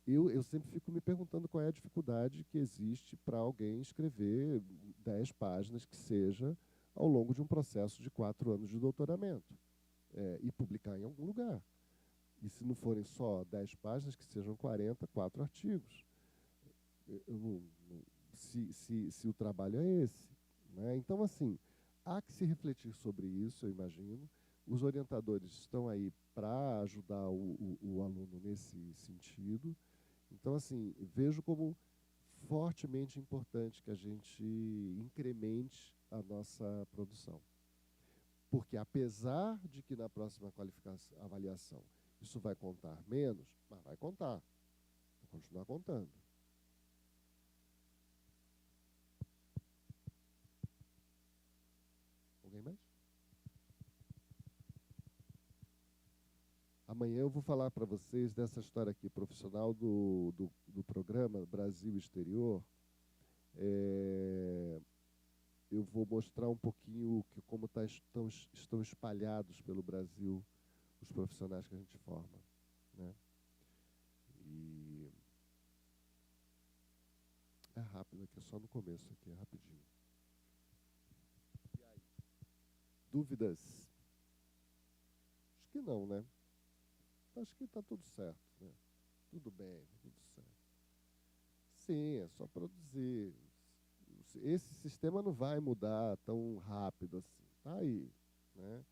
eu sempre fico me perguntando qual é a dificuldade que existe para alguém escrever 10 páginas que seja ao longo de um processo de 4 anos de doutoramento e publicar em algum lugar. E se não forem só 10 páginas, que sejam 4 artigos. Se o trabalho é esse. Né? Então, assim, há que se refletir sobre isso, eu imagino. Os orientadores estão aí para ajudar o aluno nesse sentido. Então, assim, vejo como fortemente importante que a gente incremente a nossa produção. Porque, apesar de que na próxima avaliação isso vai contar menos, mas vai contar. Vai continuar contando. Alguém mais? Amanhã eu vou falar para vocês dessa história aqui, profissional do programa Brasil Exterior. Eu vou mostrar um pouquinho como estão espalhados pelo Brasil os profissionais que a gente forma. Né? E é rápido aqui, é só no começo aqui, é rapidinho. E aí? Dúvidas? Acho que não, né? Acho que está tudo certo, né? Tudo bem, tudo certo. Sim, é só produzir. Esse sistema não vai mudar tão rápido assim. Está aí. Né?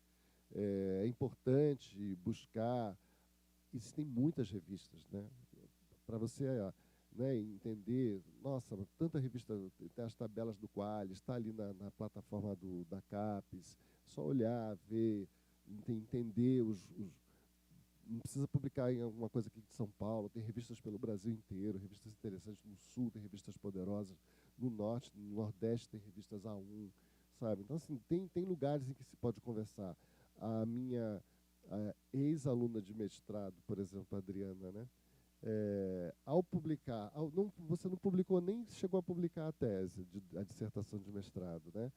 É importante buscar. Existem muitas revistas, né? Para você entender, nossa, tanta revista, tem as tabelas do Qualis, está ali na plataforma da CAPES, só olhar, ver, entender não precisa publicar em alguma coisa aqui de São Paulo, tem revistas pelo Brasil inteiro, revistas interessantes no Sul, tem revistas poderosas, no Norte, no Nordeste tem revistas A1, sabe? Então, assim, tem lugares em que se pode conversar. A minha ex-aluna de mestrado, por exemplo, a Adriana, né? Ao publicar, você não publicou, nem chegou a publicar a tese, a dissertação de mestrado, né?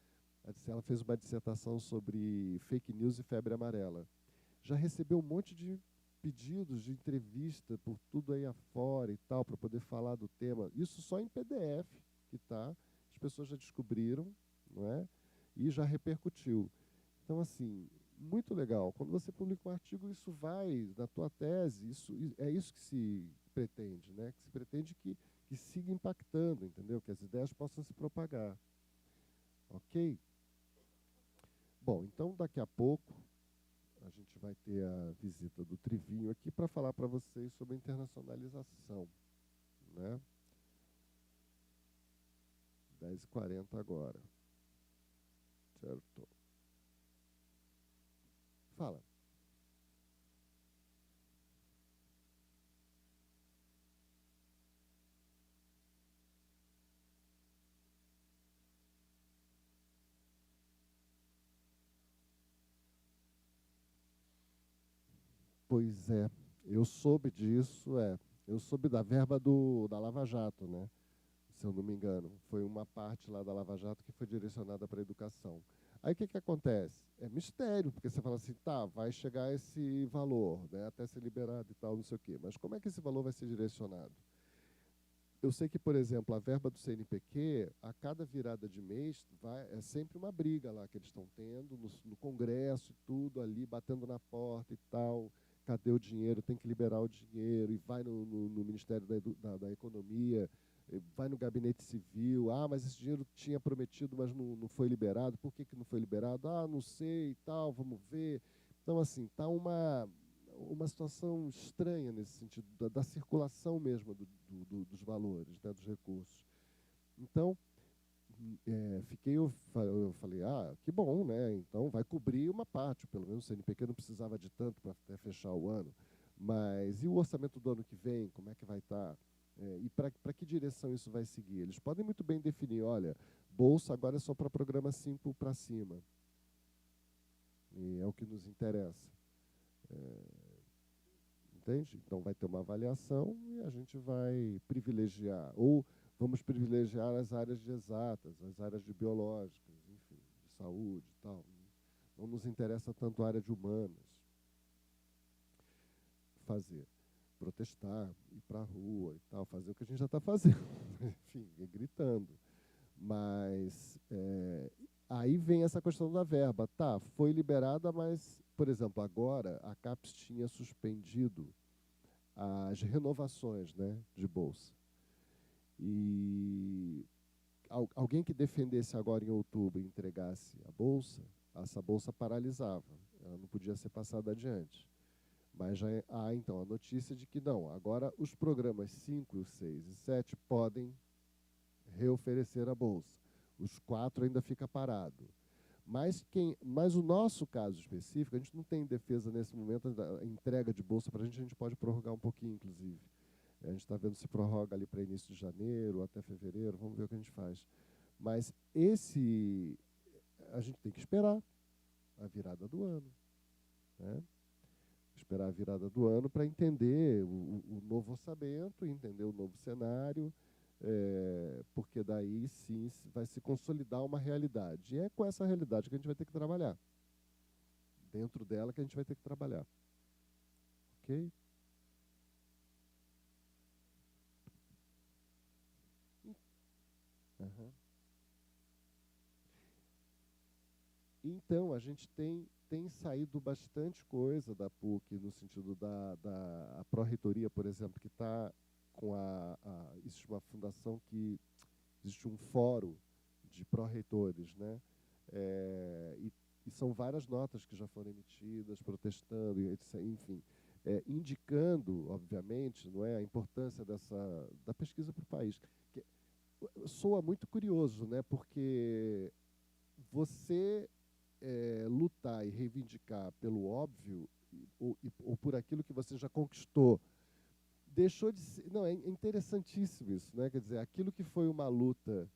Ela fez uma dissertação sobre fake news e febre amarela. Já recebeu um monte de pedidos de entrevista por tudo aí afora e tal, para poder falar do tema. Isso só em PDF, que tá. As pessoas já descobriram, não é? E já repercutiu. Então, assim, muito legal. Quando você publica um artigo, isso vai na tua tese, é isso que se pretende, né? Que se pretende que siga impactando, entendeu? Que as ideias possam se propagar. Ok? Bom, então daqui a pouco a gente vai ter a visita do Trivinho aqui para falar para vocês sobre a internacionalização. Né? 10h40 agora. Certo. Fala. Pois é, eu soube disso, eu soube da verba da Lava Jato, né? Se eu não me engano. Foi uma parte lá da Lava Jato que foi direcionada para a educação. Aí o que acontece? É mistério, porque você fala assim, tá, vai chegar esse valor, né, até ser liberado e tal, não sei o quê. Mas como é que esse valor vai ser direcionado? Eu sei que, por exemplo, a verba do CNPq, a cada virada de mês, é sempre uma briga lá que eles estão tendo, no Congresso e tudo ali, batendo na porta e tal, cadê o dinheiro, tem que liberar o dinheiro, e vai no Ministério da Economia, vai no Gabinete Civil, mas esse dinheiro tinha prometido, mas não foi liberado, por que não foi liberado? Não sei e tal, vamos ver. Então, assim, está uma situação estranha nesse sentido, da circulação mesmo dos valores, né, dos recursos. Então, eu falei, que bom, né? Então vai cobrir uma parte, pelo menos o CNPq não precisava de tanto para até fechar o ano. Mas e o orçamento do ano que vem, como é que vai estar? E para que direção isso vai seguir? Eles podem muito bem definir, olha, bolsa agora é só para programa 5 para cima. E é o que nos interessa. Entende? Então vai ter uma avaliação e a gente vai privilegiar, ou vamos privilegiar as áreas de exatas, as áreas de biológicas, enfim, de saúde e tal. Não nos interessa tanto a área de humanas. Fazer, protestar, ir para a rua e tal, fazer o que a gente já está fazendo, enfim, gritando. Mas aí vem essa questão da verba. Tá, foi liberada, mas, por exemplo, agora a CAPES tinha suspendido as renovações, né, de bolsa. E alguém que defendesse agora em outubro e entregasse a bolsa, essa bolsa paralisava, ela não podia ser passada adiante. Mas já há, então, a notícia de que não, agora os programas 5, 6 e 7 podem reoferecer a bolsa. Os 4 ainda fica parado. Mas o nosso caso específico, a gente não tem defesa nesse momento, a entrega de bolsa para a gente pode prorrogar um pouquinho, inclusive. A gente está vendo se prorroga ali para início de janeiro, até fevereiro, vamos ver o que a gente faz. Mas a gente tem que esperar a virada do ano. Né? Esperar a virada do ano para entender o novo orçamento, entender o novo cenário, porque daí sim vai se consolidar uma realidade. E é com essa realidade que a gente vai ter que trabalhar. Dentro dela que a gente vai ter que trabalhar. Ok? Uhum. Então, a gente tem saído bastante coisa da PUC, no sentido da pró-reitoria, por exemplo, que está com existe uma fundação existe um fórum de pró-reitores, né? E são várias notas que já foram emitidas, protestando, enfim, indicando, obviamente, não é, a importância da pesquisa para o país. Que soa muito curioso, né? Porque você lutar e reivindicar pelo óbvio ou por aquilo que você já conquistou deixou de ser... Não, é interessantíssimo isso, né? Quer dizer, aquilo que foi uma luta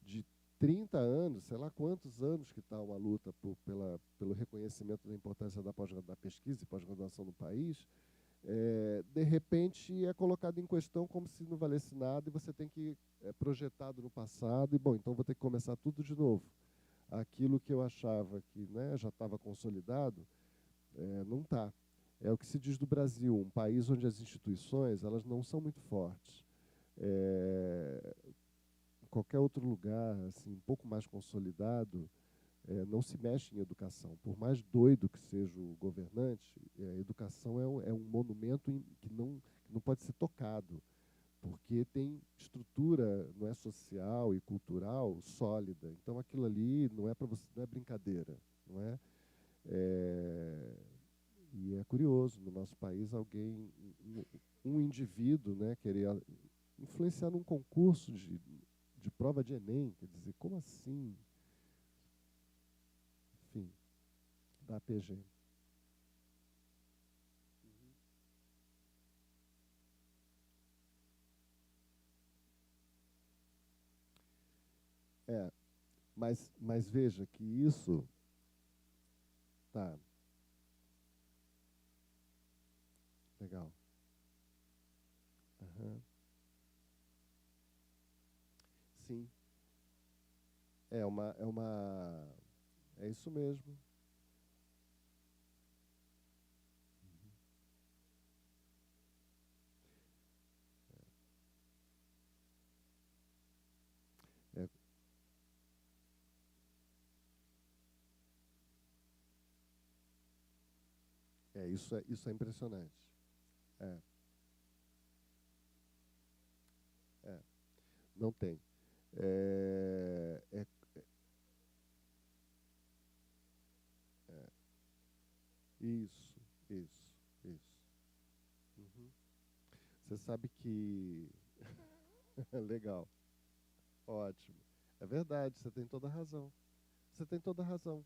de 30 anos, sei lá quantos anos que está uma luta pelo reconhecimento da importância da pesquisa e pós-graduação no país, de repente é colocado em questão como se não valesse nada e você tem que projetado no passado e, bom, então vou ter que começar tudo de novo. Aquilo que eu achava que, né, já estava consolidado, não está. É o que se diz do Brasil, um país onde as instituições elas não são muito fortes. Em qualquer outro lugar, assim, um pouco mais consolidado, não se mexe em educação. Por mais doido que seja o governante, a educação é um monumento que não pode ser tocado, porque tem estrutura, não é, social e cultural sólida. Então aquilo ali não é para você, não é brincadeira, não é? E é curioso, no nosso país um indivíduo, né, querer influenciar num concurso de prova de Enem, quer dizer, como assim? Enfim, da APG. Mas veja que isso... Tá. Legal. Uhum. Sim. É isso mesmo. É, Isso é impressionante. É, não tem. É, é, isso, isso, isso. Uhum. Você sabe que... Legal, ótimo. É verdade, você tem toda a razão. Você tem toda a razão.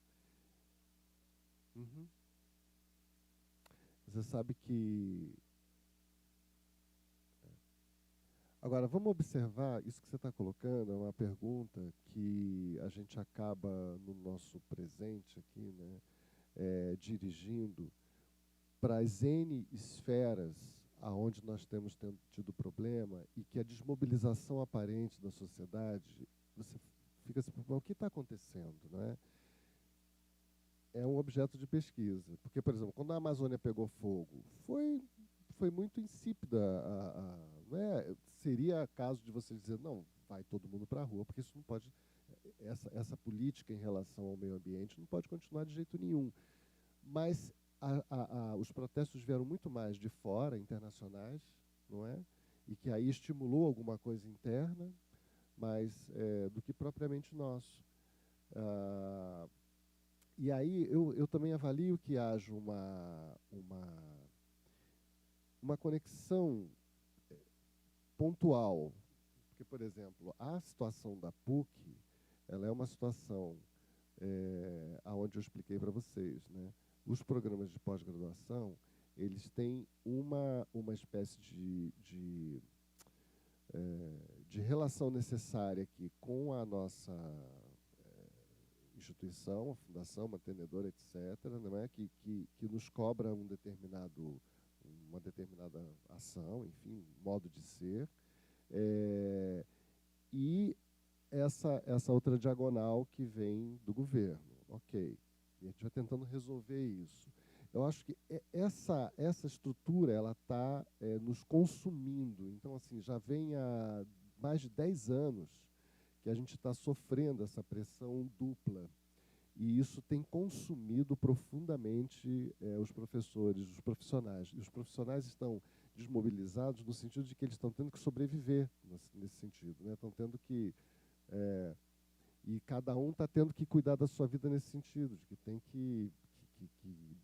Uhum. Você sabe que... Agora, vamos observar, isso que você está colocando é uma pergunta que a gente acaba, no nosso presente aqui, né, dirigindo para as N esferas aonde nós temos tido problema e que a desmobilização aparente da sociedade, você fica se perguntando, o que está acontecendo, não é? É um objeto de pesquisa. Porque, por exemplo, quando a Amazônia pegou fogo, foi muito insípida. Não é? Seria caso de você dizer, não, vai todo mundo para a rua, porque isso não pode... Essa política em relação ao meio ambiente não pode continuar de jeito nenhum. Mas os protestos vieram muito mais de fora, internacionais, não é? E que aí estimulou alguma coisa interna, mas do que propriamente nosso. E aí eu também avalio que haja uma conexão pontual. Porque, por exemplo, a situação da PUC, ela é uma situação aonde eu expliquei para vocês, né? Os programas de pós-graduação, eles têm uma espécie de relação necessária aqui com a nossa instituição, a fundação, mantenedora, etc., não é? que nos cobra uma determinada ação, enfim, modo de ser. E essa outra diagonal que vem do governo. Ok. E a gente vai tentando resolver isso. Eu acho que essa estrutura ela está nos consumindo. Então, assim, já vem há mais de 10 anos que a gente está sofrendo essa pressão dupla. E isso tem consumido profundamente os professores, os profissionais. E os profissionais estão desmobilizados no sentido de que eles estão tendo que sobreviver nesse sentido, né? Estão tendo que... e cada um está tendo que cuidar da sua vida nesse sentido, de que tem que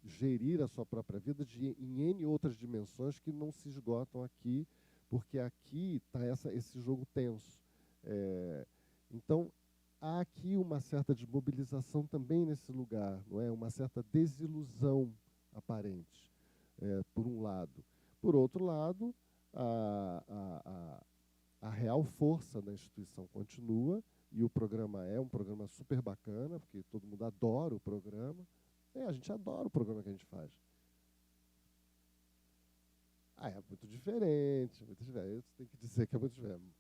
gerir a sua própria vida em N outras dimensões que não se esgotam aqui, porque aqui está esse jogo tenso. Então, há aqui uma certa desmobilização também nesse lugar, não é? Uma certa desilusão aparente, por um lado. Por outro lado, a real força da instituição continua, e o programa é um programa super bacana, porque todo mundo adora o programa. A gente adora o programa que a gente faz. É muito diferente, muito diferente. Você tem que dizer que é muito diferente.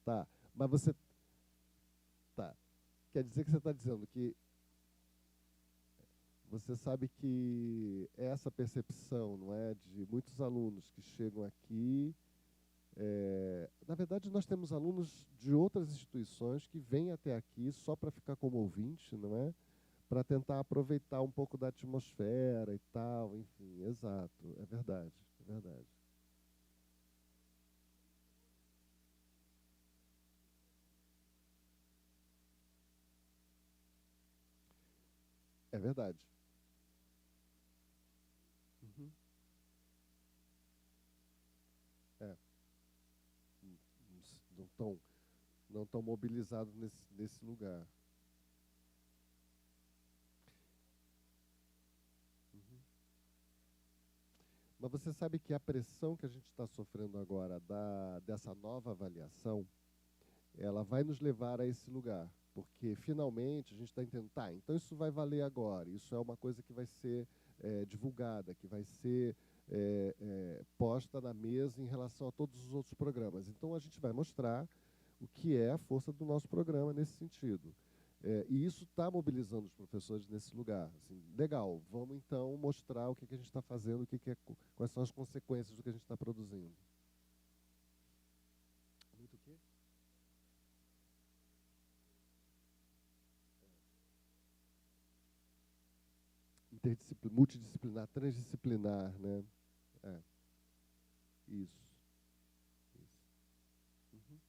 Tá, mas você... Tá. Quer dizer que você está dizendo que você sabe que essa percepção, não é, de muitos alunos que chegam aqui... na verdade, nós temos alunos de outras instituições que vêm até aqui só para ficar como ouvinte, não é? Para tentar aproveitar um pouco da atmosfera e tal, enfim, exato, é verdade, é verdade. É verdade. Uhum. É. Não tão mobilizados nesse lugar. Uhum. Mas você sabe que a pressão que a gente está sofrendo agora dessa nova avaliação, ela vai nos levar a esse lugar. Porque, finalmente, a gente está entendendo, tá, então isso vai valer agora. Isso é uma coisa que vai ser divulgada, que vai ser posta na mesa em relação a todos os outros programas. Então, a gente vai mostrar o que é a força do nosso programa nesse sentido. E isso está mobilizando os professores nesse lugar. Assim, legal, vamos então mostrar o que a gente está fazendo, quais são as consequências do que a gente está produzindo. Muito o quê? multidisciplinar, transdisciplinar, né? Isso. Uhum.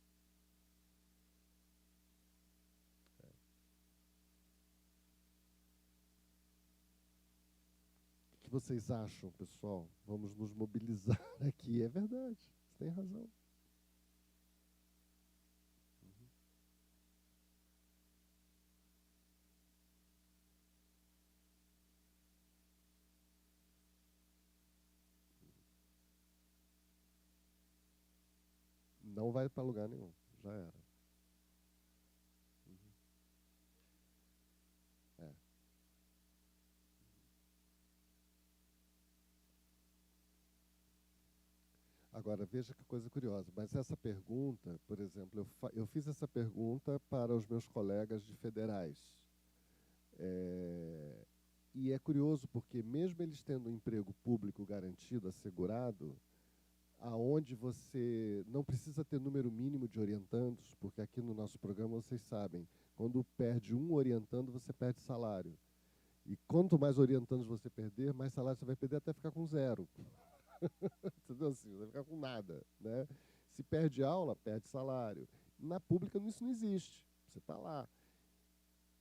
O que vocês acham, pessoal? Vamos nos mobilizar aqui. É verdade, você tem razão. Não vai para lugar nenhum, já era. Uhum. É. Agora, veja que coisa curiosa, mas essa pergunta, por exemplo, eu fiz essa pergunta para os meus colegas de federais. E é curioso porque, mesmo eles tendo um emprego público garantido, assegurado, aonde você não precisa ter número mínimo de orientandos, porque aqui no nosso programa vocês sabem, quando perde um orientando, você perde salário. E quanto mais orientandos você perder, mais salário você vai perder até ficar com 0. Entendeu assim? Você vai ficar com nada, né? Se perde aula, perde salário. Na pública isso não existe. Você está lá.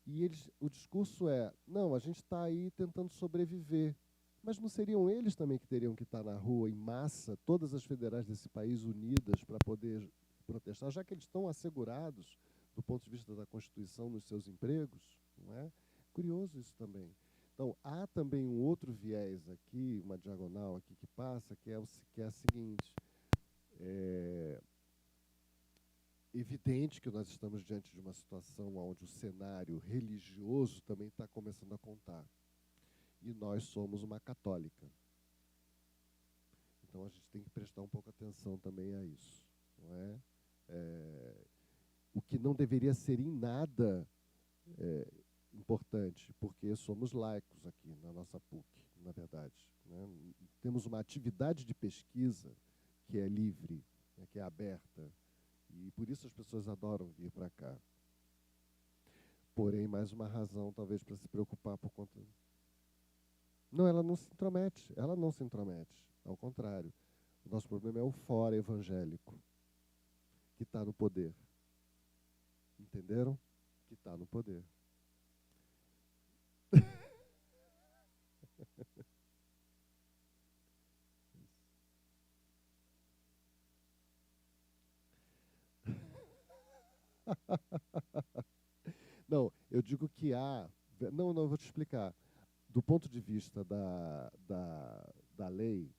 E o discurso é, não, a gente está aí tentando sobreviver. Mas não seriam eles também que teriam que estar na rua em massa, todas as federais desse país unidas para poder protestar, já que eles estão assegurados, do ponto de vista da Constituição, nos seus empregos? Não é? Curioso isso também. Então, há também um outro viés aqui, uma diagonal aqui que passa, que é a seguinte. É evidente que nós estamos diante de uma situação onde o cenário religioso também está começando a contar. E nós somos uma católica. Então, a gente tem que prestar um pouco atenção também a isso. Não é? O que não deveria ser em nada importante, porque somos laicos aqui na nossa PUC, na verdade. Né? Temos uma atividade de pesquisa que é livre, né, que é aberta, e por isso as pessoas adoram vir para cá. Porém, mais uma razão, talvez, para se preocupar por conta... Não, ela não se intromete, ao contrário. O nosso problema é o fora evangélico, que está no poder. Entenderam? Que está no poder. Não, eu digo que há... Não, eu vou te explicar. Do ponto de vista da lei,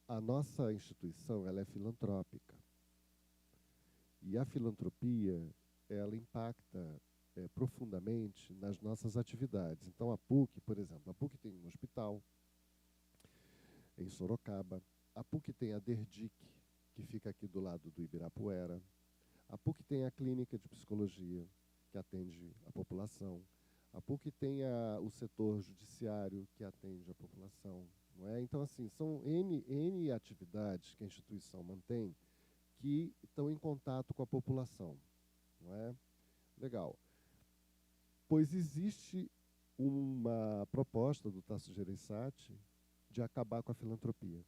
a nossa instituição ela é filantrópica. E a filantropia, ela impacta profundamente nas nossas atividades. Então, a PUC, por exemplo, a PUC tem um hospital em Sorocaba. A PUC tem a DERDIC, que fica aqui do lado do Ibirapuera. A PUC tem a clínica de psicologia, que atende a população. A PUC tem o setor judiciário, que atende a população. Não é? Então, assim, são N atividades que a instituição mantém que estão em contato com a população. Não é? Legal. Pois existe uma proposta do Tasso Gereissati de acabar com a filantropia.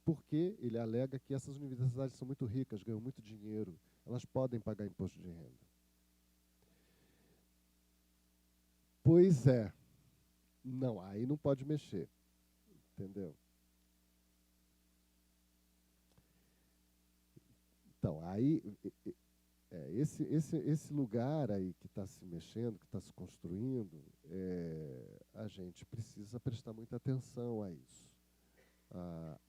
Porque ele alega que essas universidades são muito ricas, ganham muito dinheiro, elas podem pagar imposto de renda. Pois é. Não, aí não pode mexer. Entendeu? Então, aí, esse lugar aí que está se mexendo, que está se construindo, a gente precisa prestar muita atenção a isso.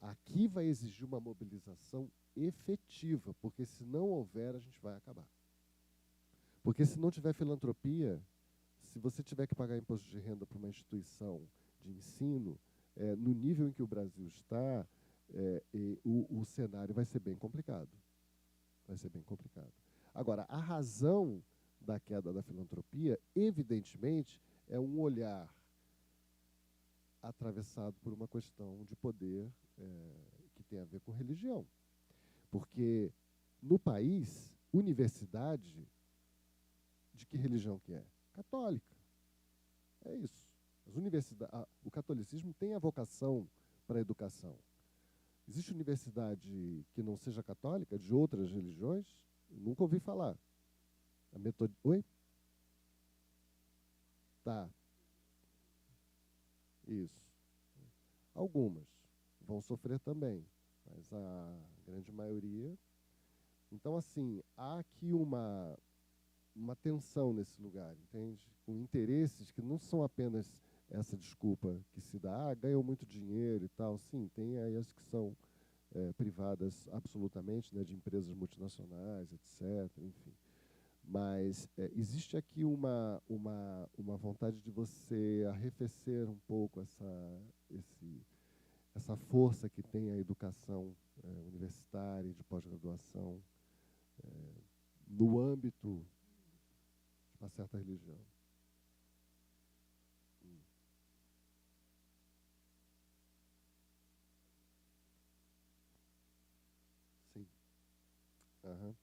Aqui vai exigir uma mobilização efetiva, porque se não houver, a gente vai acabar. Porque se não tiver filantropia, se você tiver que pagar imposto de renda para uma instituição de ensino, no nível em que o Brasil está, o cenário vai ser bem complicado. Vai ser bem complicado. Agora, a razão da queda da filantropia, evidentemente, é um olhar atravessado por uma questão de poder que tem a ver com religião. Porque, no país, universidade, de que religião que é? Católica. É isso. O catolicismo tem a vocação para a educação. Existe universidade que não seja católica, de outras religiões? Nunca ouvi falar. Oi? Tá. Isso. Algumas vão sofrer também, mas a grande maioria. Então, assim, há aqui uma tensão nesse lugar, entende? Com interesses que não são apenas essa desculpa que se dá, ganham muito dinheiro e tal. Sim, tem aí as que são privadas absolutamente, né, de empresas multinacionais, etc., enfim. Mas existe aqui uma vontade de você arrefecer um pouco essa força que tem a educação universitária e de pós-graduação no âmbito de uma certa religião. Sim. Aham.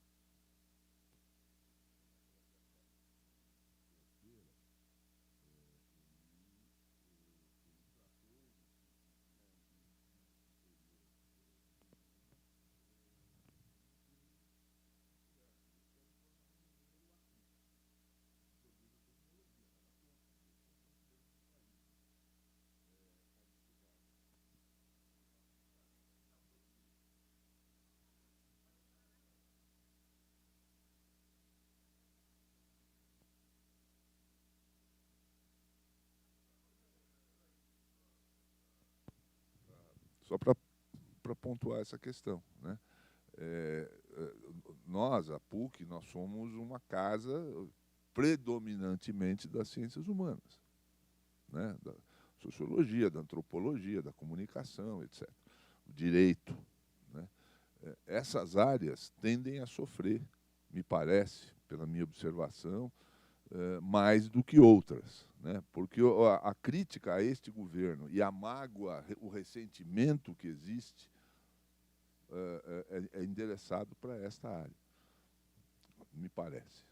Só para pontuar essa questão, né? Nós, a PUC, nós somos uma casa predominantemente das ciências humanas, né? Da sociologia, da antropologia, da comunicação, etc. O direito, né? Essas áreas tendem a sofrer, me parece, pela minha observação, mais do que outras, né? Porque a crítica a este governo e a mágoa, o ressentimento que existe é endereçado para esta área, me parece,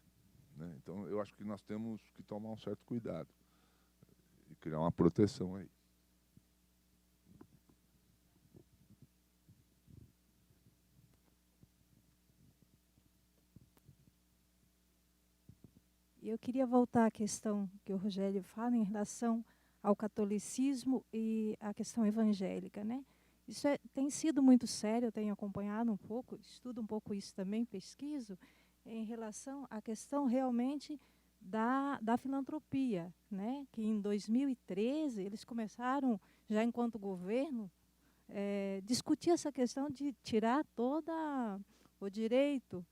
né? Então, eu acho que nós temos que tomar um certo cuidado e criar uma proteção aí. Eu queria voltar à questão que o Rogério fala em relação ao catolicismo e à questão evangélica, né? Isso tem sido muito sério, eu tenho acompanhado um pouco, estudo um pouco isso também, pesquiso, em relação à questão realmente da filantropia, né? Que em 2013 eles começaram, já enquanto governo, discutir essa questão de tirar todo o direito,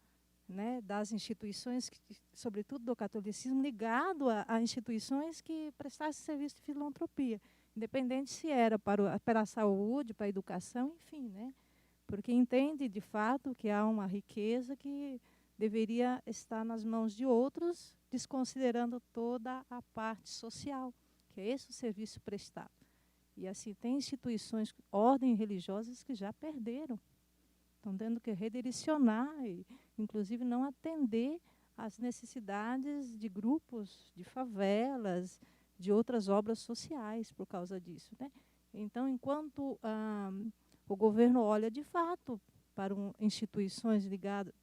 né, das instituições, sobretudo do catolicismo, ligado a instituições que prestassem serviço de filantropia, independente se era para a saúde, para a educação, enfim, né, porque entende, de fato, que há uma riqueza que deveria estar nas mãos de outros, desconsiderando toda a parte social, que é esse o serviço prestado. E assim, tem instituições, ordens religiosas que já perderam, estão tendo que redirecionar e, inclusive, não atender às necessidades de grupos, de favelas, de outras obras sociais por causa disso, né? Então, enquanto o governo olha de fato para instituições ligadas,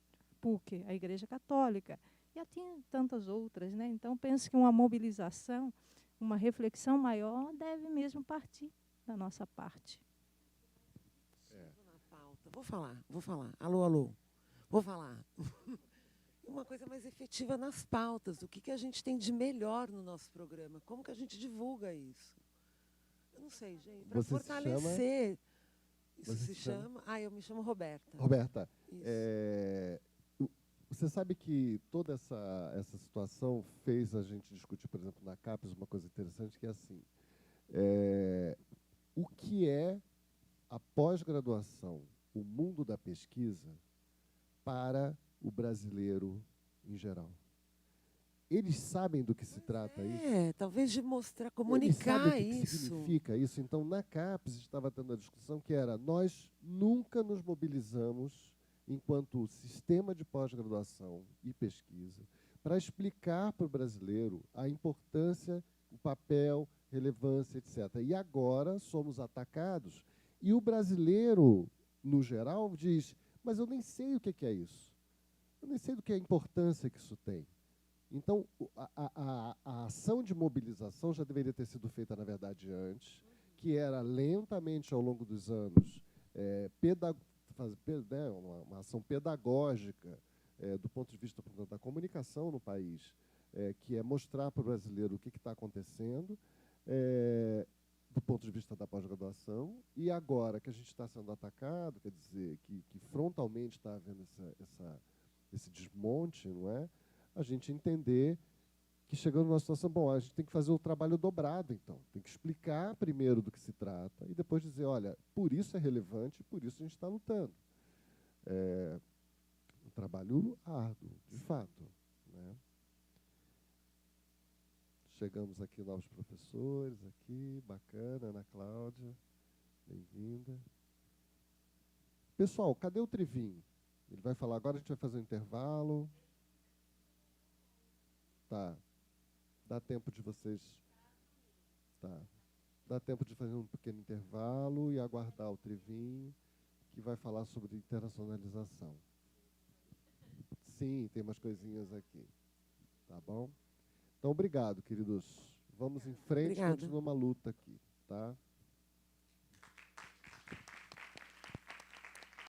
PUC, a Igreja Católica, e tem tantas outras, né? Então, penso que uma mobilização, uma reflexão maior deve mesmo partir da nossa parte. Vou falar. Alô, alô. Vou falar. Uma coisa mais efetiva nas pautas. O que a gente tem de melhor no nosso programa? Como que a gente divulga isso? Eu não sei, gente. Para fortalecer. Isso se chama... eu me chamo Roberta. Roberta, você sabe que toda essa situação fez a gente discutir, por exemplo, na CAPES, uma coisa interessante, que é assim, o que é a pós-graduação, o mundo da pesquisa, para o brasileiro em geral? Eles sabem do que se trata isso? Talvez de mostrar, comunicar Eles sabem o que significa isso. Então, na CAPES estava tendo a discussão que era: nós nunca nos mobilizamos enquanto sistema de pós-graduação e pesquisa para explicar para o brasileiro a importância o papel, relevância, etc. E agora somos atacados, e o brasileiro, no geral, diz, mas eu nem sei o que é isso. Eu nem sei do que é a importância que isso tem. Então, a ação de mobilização já deveria ter sido feita, na verdade, antes, que era lentamente, ao longo dos anos, uma ação pedagógica do ponto de vista da comunicação no país, que é mostrar para o brasileiro o que está acontecendo, do ponto de vista da pós-graduação, e agora que a gente está sendo atacado, quer dizer, que frontalmente está havendo esse desmonte, não é? A gente entender que chegando numa situação, bom, a gente tem que fazer o trabalho dobrado, então. Tem que explicar primeiro do que se trata e depois dizer, olha, por isso é relevante, por isso a gente está lutando. É um trabalho árduo, de fato, né? Chegamos aqui, novos professores, aqui, bacana, Ana Cláudia, bem-vinda. Pessoal, cadê o Trivinho? Ele vai falar agora, a gente vai fazer um intervalo. Tá. Dá tempo de vocês... Tá. Dá tempo de fazer um pequeno intervalo e aguardar o Trivinho, que vai falar sobre internacionalização. Sim, tem umas coisinhas aqui. Tá bom? Então, obrigado, queridos. Vamos em frente, Obrigada. continua uma luta aqui, tá?